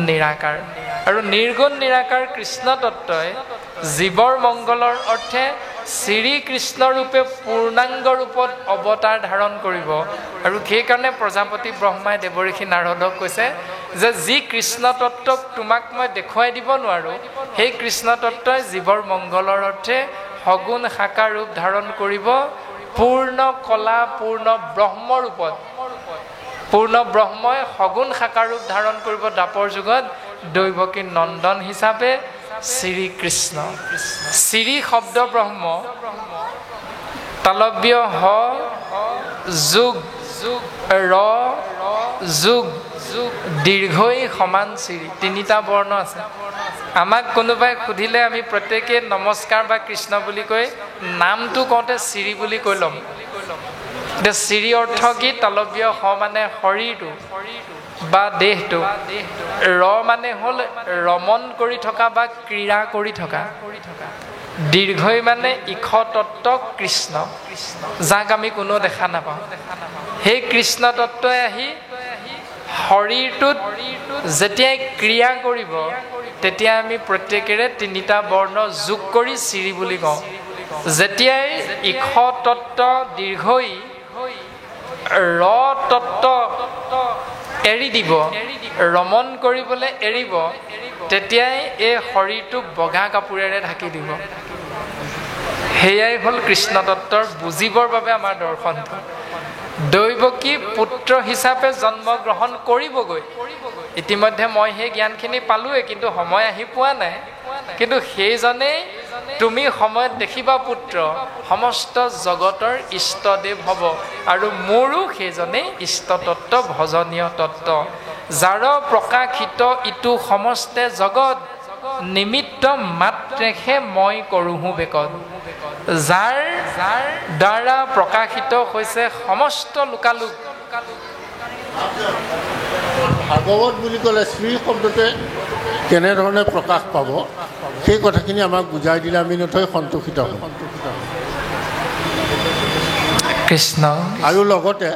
নিৰাকাৰ। আৰু নিৰ্গুণ নিৰাকাৰ কৃষ্ণ তত্ত্বই জীৱৰ মংগলৰ অৰ্থে শ্ৰীকৃষ্ণ ৰূপে পূৰ্ণাংগ ৰূপত অৱতাৰ ধাৰণ কৰিব। আৰু সেইকাৰণে প্ৰজাপতি ব্ৰহ্মাই দেৱঋষি নাৰদক কৈছে যে যি কৃষ্ণ তত্ত্বক তোমাক মই দেখুৱাই দিব নোৱাৰোঁ, সেই কৃষ্ণ তত্ত্বই জীৱৰ মংগলৰ অৰ্থে সগুণ সাকাৰ ৰূপ ধাৰণ কৰিব পূৰ্ণ কলা পূৰ্ণ ব্ৰহ্ম ৰূপত। পূৰ্ণ ব্ৰহ্মই সগুণ সাকাৰ ৰূপ ধাৰণ কৰিব দ্বাপৰ যুগত দৈৱকী নন্দন হিচাপে শ্ৰীকৃষ্ণ। শ্ৰী শব্দ ব্ৰহ্ম, তালব্য হ যোগ ৰ যোগ দীৰ্ঘই সমান শ্ৰী, তিনিটা বৰ্ণ আছে। আমাক কোনোবাই সুধিলে আমি প্ৰত্যেকে নমস্কাৰ বা কৃষ্ণ বুলি কৈ নামটো কওঁতে শ্ৰী বুলি কৈ ল'ম। এতিয়া শ্ৰী অৰ্থ কি? তালব্য হ মানে শৰীৰটো বা দেহটো, ৰ মানে হ'ল ৰমণ কৰি থকা বা ক্ৰীড়া কৰি থকা, দীৰ্ঘই মানে ঈশ তত্ত্ব কৃষ্ণ, যাক আমি কোনো দেখা নাপাওঁ। সেই কৃষ্ণ তত্ত্বই আহি শৰীৰটোত যেতিয়াই ক্ৰিয়া কৰিব, তেতিয়া আমি প্ৰত্যেকেৰে তিনিটা বৰ্ণ যোগ কৰি শ্ৰী বুলি কওঁ। যেতিয়াই ঈশ তত্ত্ব দীৰ্ঘই ৰ তত্ত্ব এৰি দিব, ৰমণ কৰিবলৈ এৰিব, তেতিয়াই এই শৰীৰটোক বগা কাপোৰেৰে ঢাকি দিব। সেয়াই হ'ল কৃষ্ণ তত্ত্বৰ বুজিবৰ বাবে আমাৰ দৰ্শনটো। দৈৱকী পুত্ৰ হিচাপে জন্মগ্ৰহণ কৰিবগৈ। ইতিমধ্যে মই সেই জ্ঞানখিনি পালোৱে, কিন্তু সময় আহি পোৱা নাই। কিন্তু সেইজনেই তুমি সময়ত দেখিবা পুত্ৰ সমস্ত জগতৰ ইষ্টদেৱ হ'ব, আৰু মোৰো সেইজনেই ইষ্ট তত্ত্ব, ভজনীয় তত্ত্ব, যাৰ প্ৰকাশিত ইটো সমস্তে জগত, নিমিত্ত মাত্ৰেহে মই কৰোঁহো বেকত। যাৰ দ্বাৰা প্ৰকাশিত হৈছে সমস্ত লোকালোক। ভাগৱত বুলি ক'লে শ্ৰী শব্দটোৱে কেনেধৰণে প্ৰকাশ পাব, সেই কথাখিনি আমাক বুজাই দিলে আমি নথৈ সন্তোষিত হ'ম। কৃষ্ণ। আৰু লগতে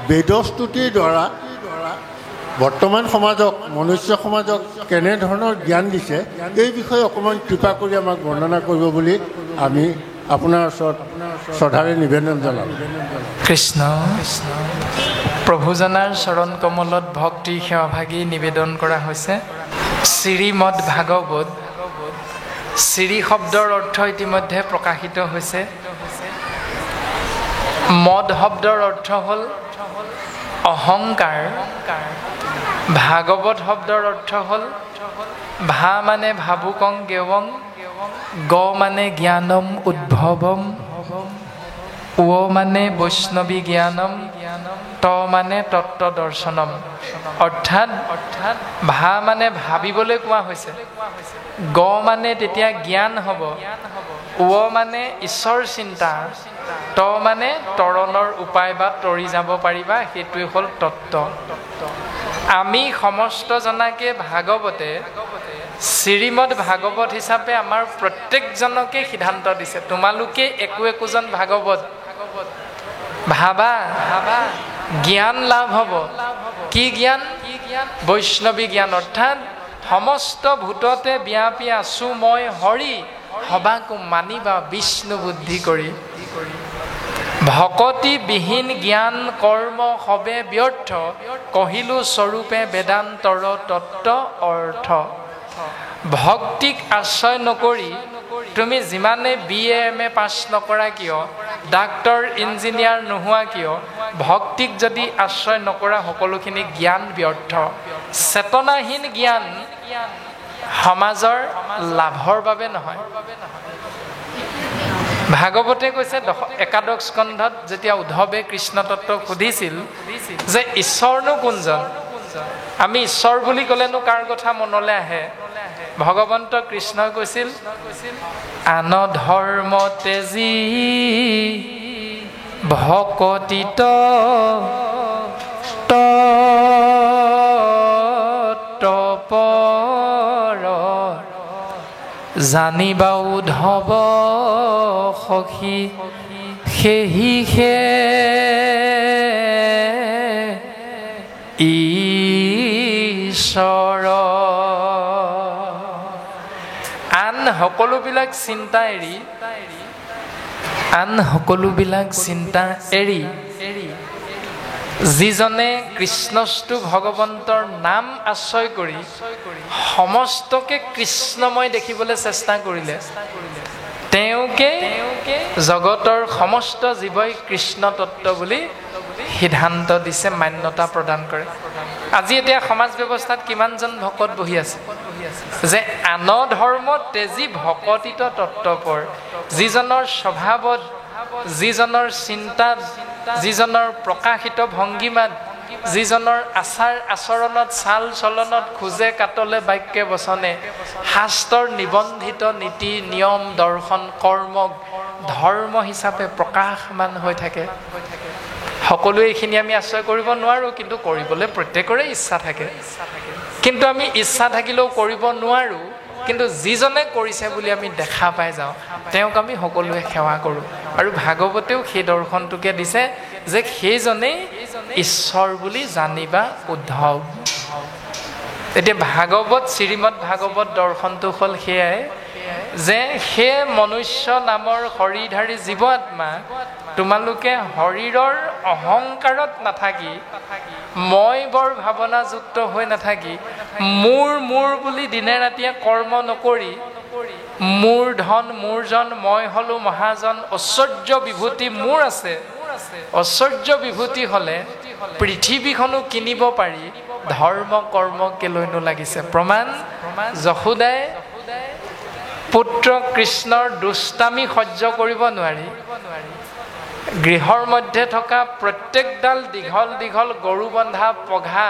বেদস্তুতিৰ দ্বাৰা বৰ্তমান সমাজক, মনুষ্য সমাজক কেনেধৰণৰ জ্ঞান দিছে, এই বিষয়ে অকণমান কৃপা কৰি আমাক বৰ্ণনা কৰিব বুলি আমি আপোনাৰ ওচৰত শ্ৰদ্ধাৰে নিবেদন জনাম। কৃষ্ণ। প্ৰভুজনাৰ চৰণ কমলত ভক্তি সেৱাভাগী নিবেদন কৰা হৈছে শ্ৰীমদ ভাগৱত। শ্ৰী শব্দৰ অৰ্থ ইতিমধ্যে প্ৰকাশিত হৈছে। মদ শব্দৰ অৰ্থ হ'ল অহংকাৰ। ভাগৱত শব্দৰ অৰ্থ হ'ল ভা মানে ভাবুকং গেৱং, গ মানে জ্ঞানম উদ্ভৱম, ও মানে বৈষ্ণৱী জ্ঞানম, ত মানে তত্ত্ব দৰ্শনম। অৰ্থাৎ ভা মানে ভাবিবলৈ কোৱা হৈছে, গ মানে তেতিয়া জ্ঞান হ'ব, ও মানে ঈশ্বৰ চিন্তা, ত মানে তৰণৰ উপায় বা তৰি যাব পাৰিবা, সেইটোৱে হ'ল তত্ত্ব। আমি সমস্ত জনাকে ভাগৱতে শ্ৰীমদ ভাগৱত হিচাপে আমাৰ প্ৰত্যেকজনকে সিদ্ধান্ত দিছে, তোমালোকে একোজন ভাগৱত ভাবা, জ্ঞান লাভ হ'ব। কি জ্ঞান? বৈষ্ণৱী জ্ঞান, অৰ্থাৎ সমস্ত ভূততে ব্যাপী আছো মই হৰি, সবাকো মানিবা বিষ্ণু বুদ্ধি কৰি। ভকতি বিহীন জ্ঞান কৰ্ম সবে ব্যৰ্থ, কহিলো স্বৰূপে বেদান্তৰ তত্ত্ব অৰ্থ। ভক্তিক আশ্ৰয় নকৰি তুমি যিমানে BA MA পাছ নকৰা কিয়, ডাক্তৰ ইঞ্জিনিয়াৰ নোহোৱা কিয়, ভক্তিক যদি আশ্ৰয় নকৰা সকলোখিনি জ্ঞান ব্যৰ্থ। চেতনাহীন জ্ঞান সমাজৰ লাভৰ বাবে নহয়। ভাগৱতে কৈছে একাদশ স্কন্ধত যেতিয়া উদ্ধৱে কৃষ্ণ তত্ত্বক সুধিছিল যে ঈশ্বৰনো কোনজন, আমি ঈশ্বৰ বুলি ক'লেনো কাৰ কথা মনলৈ আহে? ভগৱন্ত কৃষ্ণই কৈছিল, আন ধৰ্ম তেজি ভকতিত তপৰ, জানিবা উদ্ধৱ সখী সেহি সে ঈশ্বৰ। আন সকলোবিলাক চিন্তা এৰি যিজনে কৃষ্ণস্তু ভগৱন্তৰ নাম আশ্ৰয় কৰি সমস্তকে কৃষ্ণময় দেখিবলৈ চেষ্টা কৰিলে, তেওঁকে জগতৰ সমস্ত জীৱই কৃষ্ণ তত্ত্ব বুলি সিদ্ধান্ত দিছে, মান্যতা প্ৰদান কৰে। আজি এতিয়া সমাজ ব্যৱস্থাত কিমানজন ভকত বহি আছে যে আন ধৰ্ম তেজি ভকতিত তত্ত্বপৰ, যিজনৰ স্বভাৱত, যিজনৰ চিন্তাত, যিজনৰ প্ৰকাশিত ভংগীমাত, যিজনৰ আচাৰ আচৰণত, চাল চলনত, খোজে কাটলে বাক্যে বচনে শাস্ত্ৰৰ নিবন্ধিত নীতি নিয়ম দৰ্শন কৰ্ম ধৰ্ম হিচাপে প্ৰকাশমান হৈ থাকে। সকলোৱে এইখিনি আমি আশ্ৰয় কৰিব নোৱাৰোঁ, কিন্তু কৰিবলৈ প্ৰত্যেকৰে ইচ্ছা থাকে। কিন্তু আমি ইচ্ছা থাকিলেও কৰিব নোৱাৰোঁ, কিন্তু যিজনে কৰিছে বুলি আমি দেখা পাই যাওঁ, তেওঁক আমি সকলোৱে সেৱা কৰোঁ। আৰু ভাগৱতেও সেই দৰ্শনটোকে দিছে যে সেইজনেই ঈশ্বৰ বুলি জানিবা উদ্ধৱ। এতিয়া ভাগৱত, শ্ৰীমদ ভাগৱত দৰ্শনটো হ'ল সেয়াই যে সেই মনুষ্য নামৰ শৰীৰধাৰী জীৱ আত্মা, তোমালোকে শৰীৰৰ অহংকাৰত নাথাকি, মই বৰ ভাৱনাযুক্ত হৈ নাথাকি, মোৰ বুলি দিনে ৰাতিয়ে কৰ্ম নকৰি, মোৰ ধন মোৰ জন, মই হলো মহাজন, ঐশ্বৰ্য বিভূতি মোৰ আছে, ঐশ্বৰ্য বিভূতি হ'লে পৃথিৱীখনো কিনিব পাৰি, ধৰ্ম কৰ্ম কেলৈনো লাগিছে? প্ৰমাণ, যশোদাই পুত্ৰ কৃষ্ণৰ দুষ্টামি সহ্য কৰিব নোৱাৰি গৃহৰ মধ্যে থকা প্ৰত্যেকডাল দীঘল দীঘল গৰু বন্ধা পঘা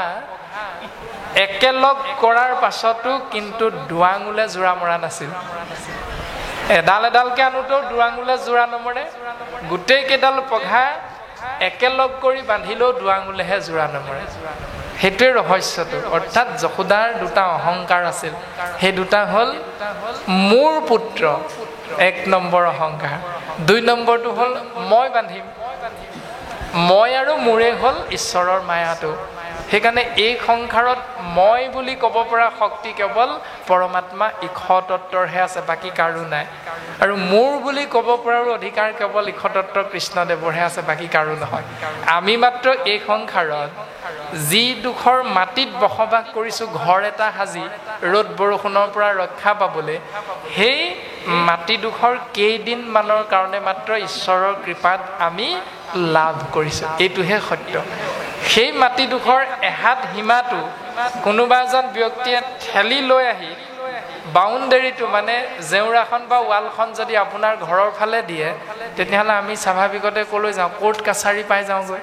একেলগ কৰাৰ পাছতো কিন্তু দুৱাঙুলে জোৰা মৰা নাছিল। এডাল এডালকে আনোতেও দুৱাঙুলে জোৰা নমৰে, গোটেই কেইডাল পঘা একেলগ কৰি বান্ধিলেও দুৱাঙুলেহে জোৰা নমৰে। সেইটোৱে ৰহস্যটো। অৰ্থাৎ যশোদাৰ দুটা অহংকাৰ আছিল, সেই দুটা হ'ল মোৰ পুত্ৰ, 1 নম্বৰ অহংকাৰ। 2 নম্বৰটো হ'ল মই বান্ধিম, মই আৰু মোৰে হ'ল ঈশ্বৰৰ মায়াটো। সেইকাৰণে এই সংসাৰত মই বুলি ক'ব পৰা শক্তি কেৱল পৰমাত্মা ঈশ্বৰ তত্ত্বৰহে আছে, বাকী কাৰো নাই। আৰু মোৰ বুলি ক'ব পৰাৰ অধিকাৰ কেৱল ঈশ্বৰ তত্ত্ব কৃষ্ণদেৱৰহে আছে, বাকী কাৰো নহয়। আমি মাত্ৰ এই সংসাৰত যি দুখৰ মাটিত বসবাস কৰিছোঁ, ঘৰ এটা সাজি ৰ'দ বৰষুণৰ পৰা ৰক্ষা পাবলৈ, সেই মাটিডোখৰ কেইদিনমানৰ কাৰণে মাত্ৰ ঈশ্বৰৰ কৃপাত আমি লাভ কৰিছোঁ, এইটোহে সত্য। সেই মাটিডোখৰ এহাত সীমাটো কোনোবা এজন ব্যক্তিয়ে ঠেলি লৈ আহি বাউণ্ডেৰীটো মানে জেওৰাখন বা ৱালখন যদি আপোনাৰ ঘৰৰ ফালে দিয়ে, তেতিয়াহ'লে আমি স্বাভাৱিকতে ক'লৈ যাওঁ? কোৰ্ট কাছাৰী পাই যাওঁগৈ।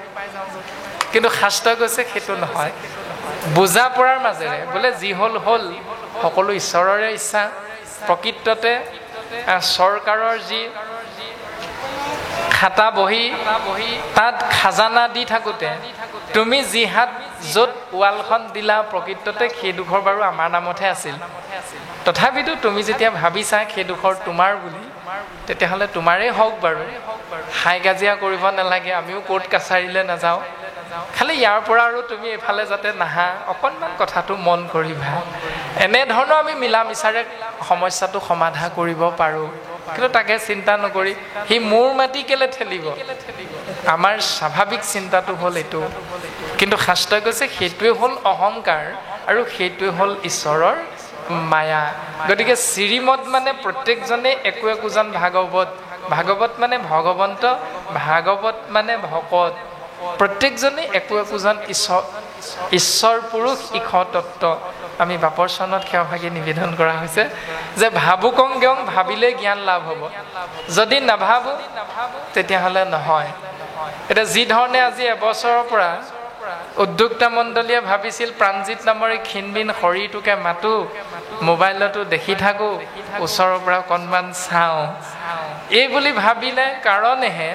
কিন্তু শাস্ত্ৰই কৈছে সেইটো নহয়, বুজা পৰাৰ মাজেৰে বোলে যি হ'ল হ'ল, সকলো ঈশ্বৰৰে ইচ্ছা। প্ৰকৃততে চৰকাৰৰ যি খাতা বহি তাত খাজানা দি থাকোঁতে তুমি যি হাত য'ত ৱালখন দিলা প্ৰকৃততে সেইডোখৰ বাৰু আমাৰ নামতহে আছিল, তথাপিতো তুমি যেতিয়া ভাবিছা সেইডোখৰ তোমাৰ বুলি, তেতিয়াহ'লে তোমাৰেই হওক বাৰু, হাই কাজিয়া কৰিব নালাগে, আমিও কোৰ্ট কাছাৰীলৈ নাযাওঁ, খালি ইয়াৰ পৰা আৰু তুমি এইফালে যাতে নাহা, অকণমান কথাটো মন কৰিবা। এনেধৰণৰ আমি মিলা মিছাৰে সমস্যাটো সমাধা কৰিব পাৰোঁ, কিন্তু তাকে চিন্তা নকৰি সি মোৰ মাটি কেলে ঠেলিব, আমাৰ স্বাভাৱিক চিন্তাটো হ'ল এইটো। কিন্তু শাস্ত্ৰই কৈছে সেইটোৱে হ'ল অহংকাৰ আৰু সেইটোৱে হ'ল ঈশ্বৰৰ মায়া। গতিকে শ্ৰীমদ মানে প্ৰত্যেকজনে একো একোজন ভাগৱত, ভাগৱত মানে ভগৱন্ত, ভাগৱত মানে ভকত, প্ৰত্যেকজনে একো একোজন ঈশ্বৰ পুৰুষ ঈশ তত্ত্ব। আমি বাপৰ চৰণত সেৱাভাগী নিবেদন কৰা হৈছে যে ভাবুকং গং, ভাবিলে জ্ঞান লাভ হ'ব, যদি নাভাবো তেতিয়াহ'লে নহয়। এতিয়া যি ধৰণে আজি এবছৰৰ পৰা উদ্যোক্তা মণ্ডলীয়ে ভাবিছিল প্ৰাণজিত নামৰ এই ক্ষীণবিন শৰীৰটোকে মাতো, মোবাইলতো দেখি থাকোঁ, ওচৰৰ পৰা অকণমান চাওঁ, এই বুলি ভাবিলে কাৰণেহে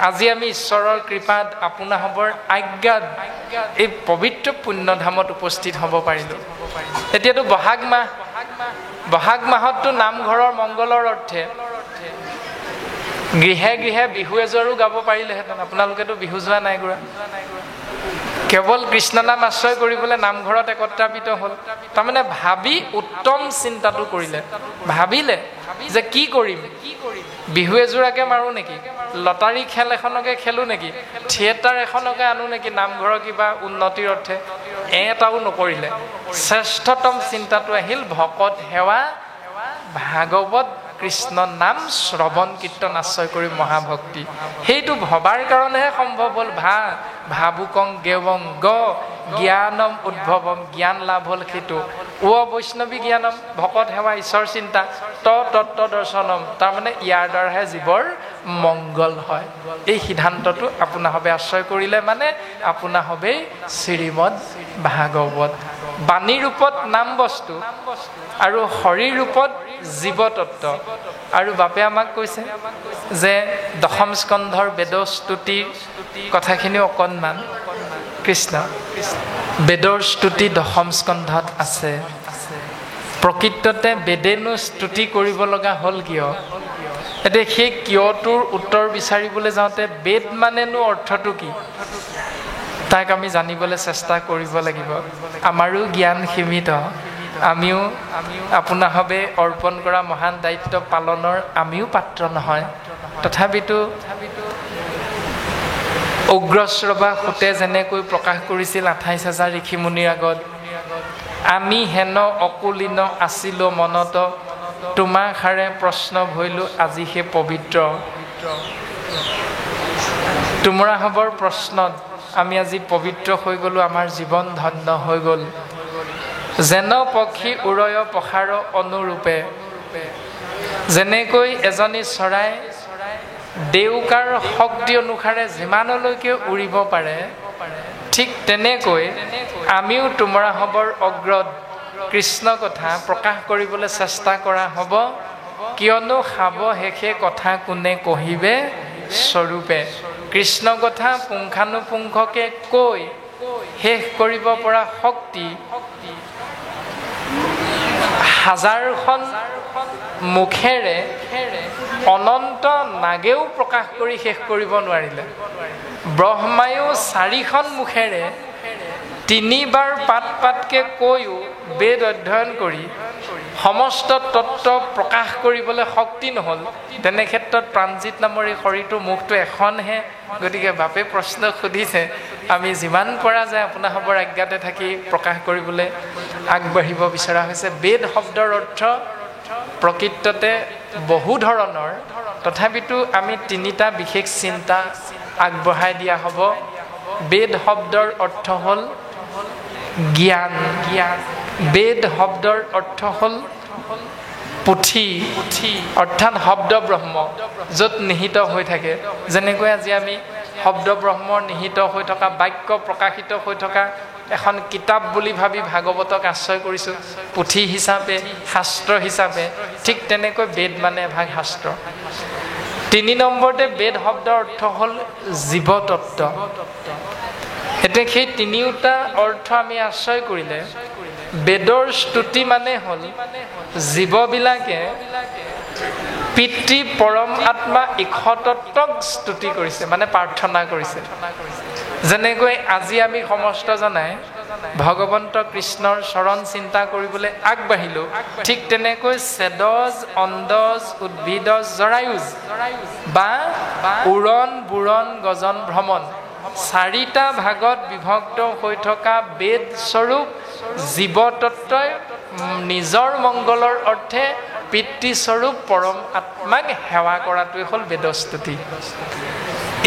আজি আমি ঈশ্বৰৰ কৃপাত আপোনাসৱৰ আজ্ঞাত এই পবিত্ৰ পুণ্যধামত উপস্থিত হ'ব পাৰিলোঁ। এতিয়াতো বহাগ মাহ, বহাগ মাহততো নামঘৰৰ মংগলৰ অৰ্থে গৃহে গৃহে বিহু এযোৰো গাব পাৰিলেহেঁতেন, আপোনালোকেতো বিহু যোৱা নাই গোৱা, কেৱল কৃষ্ণ নাম আশ্ৰয় কৰিবলৈ নামঘৰত একত্ৰাপিত হ'ল। তাৰমানে ভাবি উত্তম চিন্তাটো কৰিলে, ভাবিলে যে কি কৰিম, বিহু এযোৰাকে মাৰোঁ নেকি, লটাৰী খেল এখনকে খেলোঁ নেকি, থিয়েটাৰ এখনকে আনো নেকি নামঘৰৰ কিবা উন্নতিৰ অৰ্থে, এটাও নকৰিলে। শ্ৰেষ্ঠতম চিন্তাটো আহিল ভকত সেৱা, ভাগৱত কৃষ্ণ নাম শ্ৰৱণ কীৰ্তন আশ্ৰয় কৰি মহাভক্তি। সেইটো ভবাৰ কাৰণেহে সম্ভৱ হ'ল। ভাবুকং গেৱং গ জ্ঞানম উদ্ভৱম, জ্ঞান লাভ হ'ল সেইটো। বৈষ্ণৱী জ্ঞানম, ভকত সেৱা ঈশ্বৰ চিন্তা, তত্ত্ব দৰ্শনম, তাৰমানে ইয়াৰ দ্বাৰাহে জীৱৰ মংগল হয়। এই সিদ্ধান্তটো আপোনাসৱে আশ্ৰয় কৰিলে মানে আপোনাসৱেই শ্ৰীমদ ভাগৱত। বাণী ৰূপত নাম বস্তু আৰু শৰীৰ ৰূপত জীৱতত্ত্ব। আৰু বাপে আমাক কৈছে যে দশম স্কন্ধৰ বেদস্তুতিৰ কথাখিনি অকণমান, কৃষ্ণ বেদৰ স্তুতি দশম স্কন্ধত আছে। প্ৰকৃততে বেদেনো স্তুতি কৰিব লগা হ'ল কিয়? এতিয়া সেই কিয়টোৰ উত্তৰ বিচাৰিবলৈ যাওঁতে বেদ মানেনো অৰ্থটো কি, তাক আমি জানিবলৈ চেষ্টা কৰিব লাগিব। আমাৰো জ্ঞান সীমিত, আমিও আপোনাসৱে অৰ্পণ কৰা মহান দায়িত্ব পালনৰ আমিও পাত্ৰ নহয়। তথাপিতো উগ্ৰশ্ৰৱা সুতে যেনেকৈ প্ৰকাশ কৰিছিল 28,000 ঋষিমুনিৰ আগত, আমি হেন অকুলীন আছিলো মনত, তোমাৰ সাৰে প্ৰশ্ন ভৈলো আজি সে পবিত্ৰ। তোমাৰাসৱৰ প্ৰশ্নত আমি আজি পবিত্ৰ হৈ গ'লোঁ, আমাৰ জীৱন ধন্য হৈ গ'ল। যেন পক্ষী উৰয় পখাৰ অনুৰূপে, যেনেকৈ এজনী চৰাই দেউকাৰ শক্তি অনুসাৰে যিমানলৈকে উৰিব পাৰে, ঠিক তেনেকৈ আমিও তোমাৰাসৱৰ অগ্ৰত কৃষ্ণ কথা প্ৰকাশ কৰিবলৈ চেষ্টা কৰা হ'ব। কিয়নো খাব শেষে কথা কোনে কহিবে স্বৰূপে। কৃষ্ণ কথা পুংখানুপুংখকে কৈ শেষ কৰিব পৰা শক্তি হাজাৰখন মুখেৰে অনন্ত নাগেও প্ৰকাশ কৰি শেষ কৰিব নোৱাৰিলে। ব্ৰহ্মায়ো 4খন মুখেৰে 3বাৰ পাতকে কৈও বেদ অধ্যয়ন কৰি সমস্ত তত্ত্ব প্ৰকাশ কৰিবলৈ শক্তি নহ'ল। তেনে ক্ষেত্ৰত প্ৰাণজিত নামৰ এই শৰীৰটোৰ মুখটো এখনহে। গতিকে বাপে প্ৰশ্ন সুধিছে, আমি যিমান পৰা যায় আপোনাসৱৰ আজ্ঞাতে থাকি প্ৰকাশ কৰিবলৈ আগবাঢ়িব বিচৰা হৈছে। বেদ শব্দৰ অৰ্থ প্ৰকৃততে বহু ধৰণৰ, তথাপিতো আমি 3টা বিশেষ চিন্তা আগবঢ়াই দিয়া হ'ব। বেদ শব্দৰ অৰ্থ হ'ল জ্ঞান, বেদ শব্দৰ অৰ্থ হ'ল পুথি, অৰ্থাৎ শব্দ ব্ৰহ্ম য'ত নিহিত হৈ থাকে। যেনেকৈ আজি আমি শব্দ ব্ৰহ্মৰ নিহিত হৈ থকা, বাক্য প্ৰকাশিত হৈ থকা এখন কিতাপ বুলি ভাবি ভাগৱতক আশ্ৰয় কৰিছোঁ, পুথি হিচাপে, শাস্ত্ৰ হিচাপে। ঠিক তেনেকৈ বেদ মানে এভাগ শাস্ত্ৰ। তিনি নম্বৰতে বেদ শব্দৰ অৰ্থ হ'ল জীৱতত্ত্ব। এতিয়া সেই তিনিওটা অৰ্থ আমি আশ্ৰয় কৰিলে বেদৰ স্তুতি মানে হ'ল জীৱবিলাকে পিতৃ পৰম আত্মা ঈশ্বৰতত্ত্বক স্তুতি কৰিছে, মানে প্ৰাৰ্থনা কৰিছে। যেনেকৈ আজি আমি সমস্ত জনাই ভগৱন্ত কৃষ্ণৰ চৰণ চিন্তা কৰিবলৈ আগবাঢ়িলোঁ, ঠিক তেনেকৈ চেদজ, অন্দজ, উদ্ভিদজ, জৰায়ুজ বা উৰণ, বুৰণ, গজন, ভ্ৰমণ চাৰিটা ভাগত বিভক্ত হৈ থকা বেদ স্বৰূপ জীৱতত্ত্বই নিজৰ মংগলৰ অৰ্থে পিতৃস্বৰূপ পৰম আত্মাক সেৱা কৰাটোৱে হ'ল বেদস্তুতি।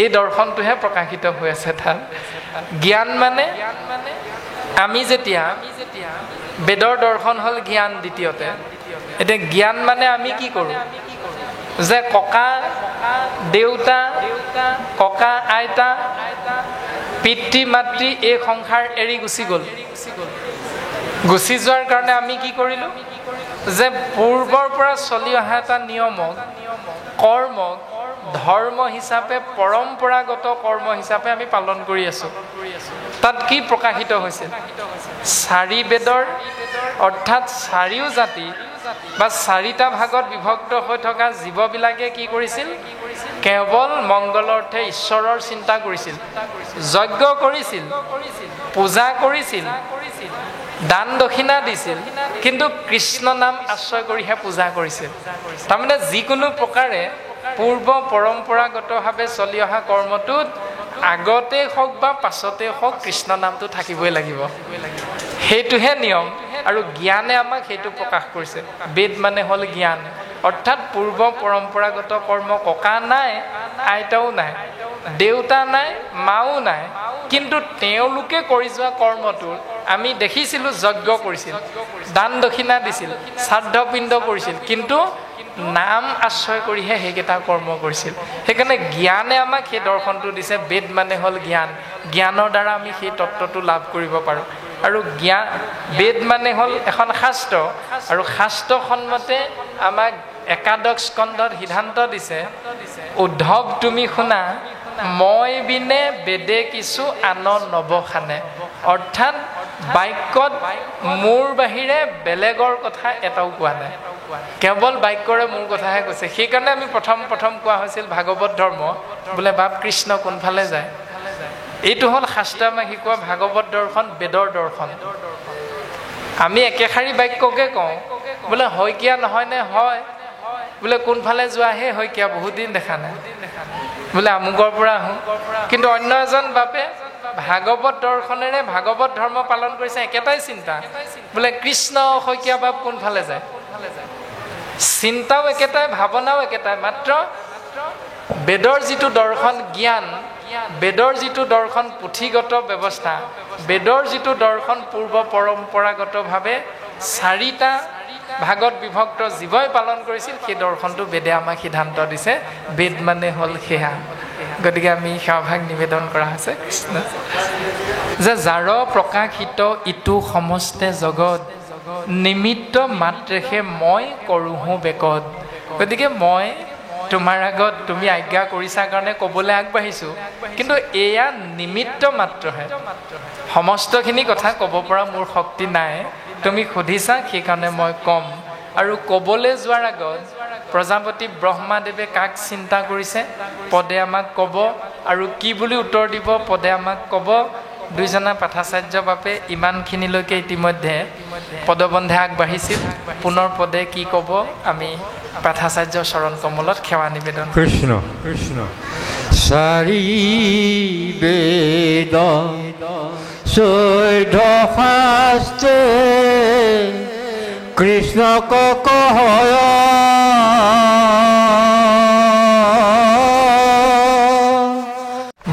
এই দৰ্শনটোহে প্ৰকাশিত হৈ আছে তাত। জ্ঞান মানে আমি যেতিয়া বেদৰ দৰ্শন হ'ল জ্ঞান দ্বিতীয়তে। এতিয়া জ্ঞান মানে আমি কি কৰোঁ যে ককা দেউতা, ককা আইতা, পিতৃ মাতৃ এই সংসাৰ এৰি গুচি গ'ল। গুচি যোৱাৰ কাৰণে আমি কি কৰিলোঁ যে পূৰ্বৰ পৰা চলি অহা এটা নিয়মক কৰ্মক ধৰ্ম হিচাপে পৰম্পৰাগত কৰ্ম হিচাপে আমি পালন কৰি আছোঁ। তাত কি প্ৰকাশিত হৈছিল? চাৰি বেদৰ অৰ্থাৎ চাৰিও জাতি বা চাৰিটা ভাগত বিভক্ত হৈ থকা জীৱবিলাকে কি কৰিছিল? কেৱল মংগলৰ অৰ্থে ঈশ্বৰৰ চিন্তা কৰিছিল, যজ্ঞ কৰিছিল, পূজা কৰিছিল, দান দক্ষিণা দিছিল, কিন্তু কৃষ্ণ নাম আশ্ৰয় কৰিহে পূজা কৰিছিল। তাৰমানে যিকোনো প্ৰকাৰে পূৰ্ব পৰম্পৰাগতভাৱে চলি অহা কৰ্মটোত আগতে হওক বা পাছতে হওক কৃষ্ণ নামটো থাকিবই লাগিব, সেইটোহে নিয়ম। আৰু জ্ঞানে আমাক সেইটো প্ৰকাশ কৰিছে। বেদ মানে হ'ল জ্ঞান, অৰ্থাৎ পূৰ্ব পৰম্পৰাগত কৰ্ম ককা নাই, আইতাও নাই, দেউতা নাই, মাও নাই, কিন্তু তেওঁলোকে কৰি যোৱা কৰ্মটোৰ আমি দেখিছিলোঁ যজ্ঞ কৰিছিল, দান দক্ষিণা দিছিল, শ্ৰাদ্ধ পিণ্ড কৰিছিল, কিন্তু নাম আশ্ৰয় কৰিহে সেইকেইটা কৰ্ম কৰিছিল। সেইকাৰণে জ্ঞানে আমাক সেই দৰ্শনটো দিছে। বেদ মানে হ'ল জ্ঞান, জ্ঞানৰ দ্বাৰা আমি সেই তত্ত্বটো লাভ কৰিব পাৰোঁ। আৰু জ্ঞান বেদ মানে হ'ল এখন শাস্ত্ৰ, আৰু শাস্ত্ৰ সন্মতে আমাক একাদশ স্কন্ধত সিদ্ধান্ত দিছে, উদ্ধৱ তুমি শুনা মই বিনে বেদে কিছু আন নবখানে। অৰ্থাৎ বাক্যত মোৰ বাহিৰে বেলেগৰ কথা এটাও কোৱা নাই, কেৱল বাক্যৰে মোৰ কথাহে কৈছে। সেইকাৰণে আমি প্ৰথম কোৱা হৈছিল ভাগৱত ধৰ্ম, বোলে বাপ কৃষ্ণ কোনফালে যায়। এইটো হ'ল শাস্ত্ৰই আমাক শিকোৱা ভাগৱত দৰ্শন, বেদৰ দৰ্শন। আমি একেষাৰি বাক্যকে কওঁ, বোলে শইকীয়া নহয়নে? হয়। বোলে কোনফালে যোৱাহে? শইকীয়া, বহুত দিন দেখা নাই। বোলে আমুকৰ পৰা আহোঁ। কিন্তু অন্য এজন বাপে ভাগৱত দৰ্শনেৰে ভাগৱত ধৰ্ম পালন কৰিছে, একেটাই চিন্তা, বোলে কৃষ্ণ শইকীয়া বাপ কোনফালে যায়। চিন্তাও একেটাই, ভাৱনাও একেটাই, মাত্ৰ বেদৰ যিটো দৰ্শন জ্ঞান, বেদৰ যিটো দৰ্শন পুথিগত ব্যৱস্থা, বেদৰ যিটো দৰ্শন পূৰ্ব পৰম্পৰাগতভাৱে চাৰিটা ভাগত বিভক্ত জীৱই পালন কৰিছিল, সেই দৰ্শনটো বেদে আমাক সিদ্ধান্ত দিছে। বেদ মানে হ'ল সেয়া। গতিকে আমি সেৱাভাগ নিবেদন কৰা হৈছে কৃষ্ণ যে যাৰ প্ৰকাশিত ইটো সমস্তে জগত, নিমিত্ত মাত্ৰেহে মই কৰোঁহো বেকত। গতিকে মই তোমাৰ আগত তুমি আজ্ঞা কৰিছা কাৰণে ক'বলৈ আগবাঢ়িছোঁ, কিন্তু এয়া নিমিত্ত মাত্ৰহে, সমস্তখিনি কথা ক'ব পৰা মোৰ শক্তি নাই। তুমি সুধিছা সেইকাৰণে মই ক'ম। আৰু ক'বলৈ যোৱাৰ আগত প্ৰজাপতি ব্ৰহ্মাদেৱে কাক চিন্তা কৰিছে পদে আমাক ক'ব, আৰু কি বুলি উত্তৰ দিব পদে আমাক ক'ব। দুইজনা পাঠাচাৰ্য বাপে ইমানখিনিলৈকে ইতিমধ্যে পদবন্ধে আগবাঢ়িছিল। পুনৰ পদে কি ক'ব আমি পাঠাচাৰ্য চৰণ কমলত সেৱা নিবেদন। কৃষ্ণ কৃষ্ণ চাৰি বেদ চৈধ্য শাস্ত্ৰে কৃষ্ণক কহয়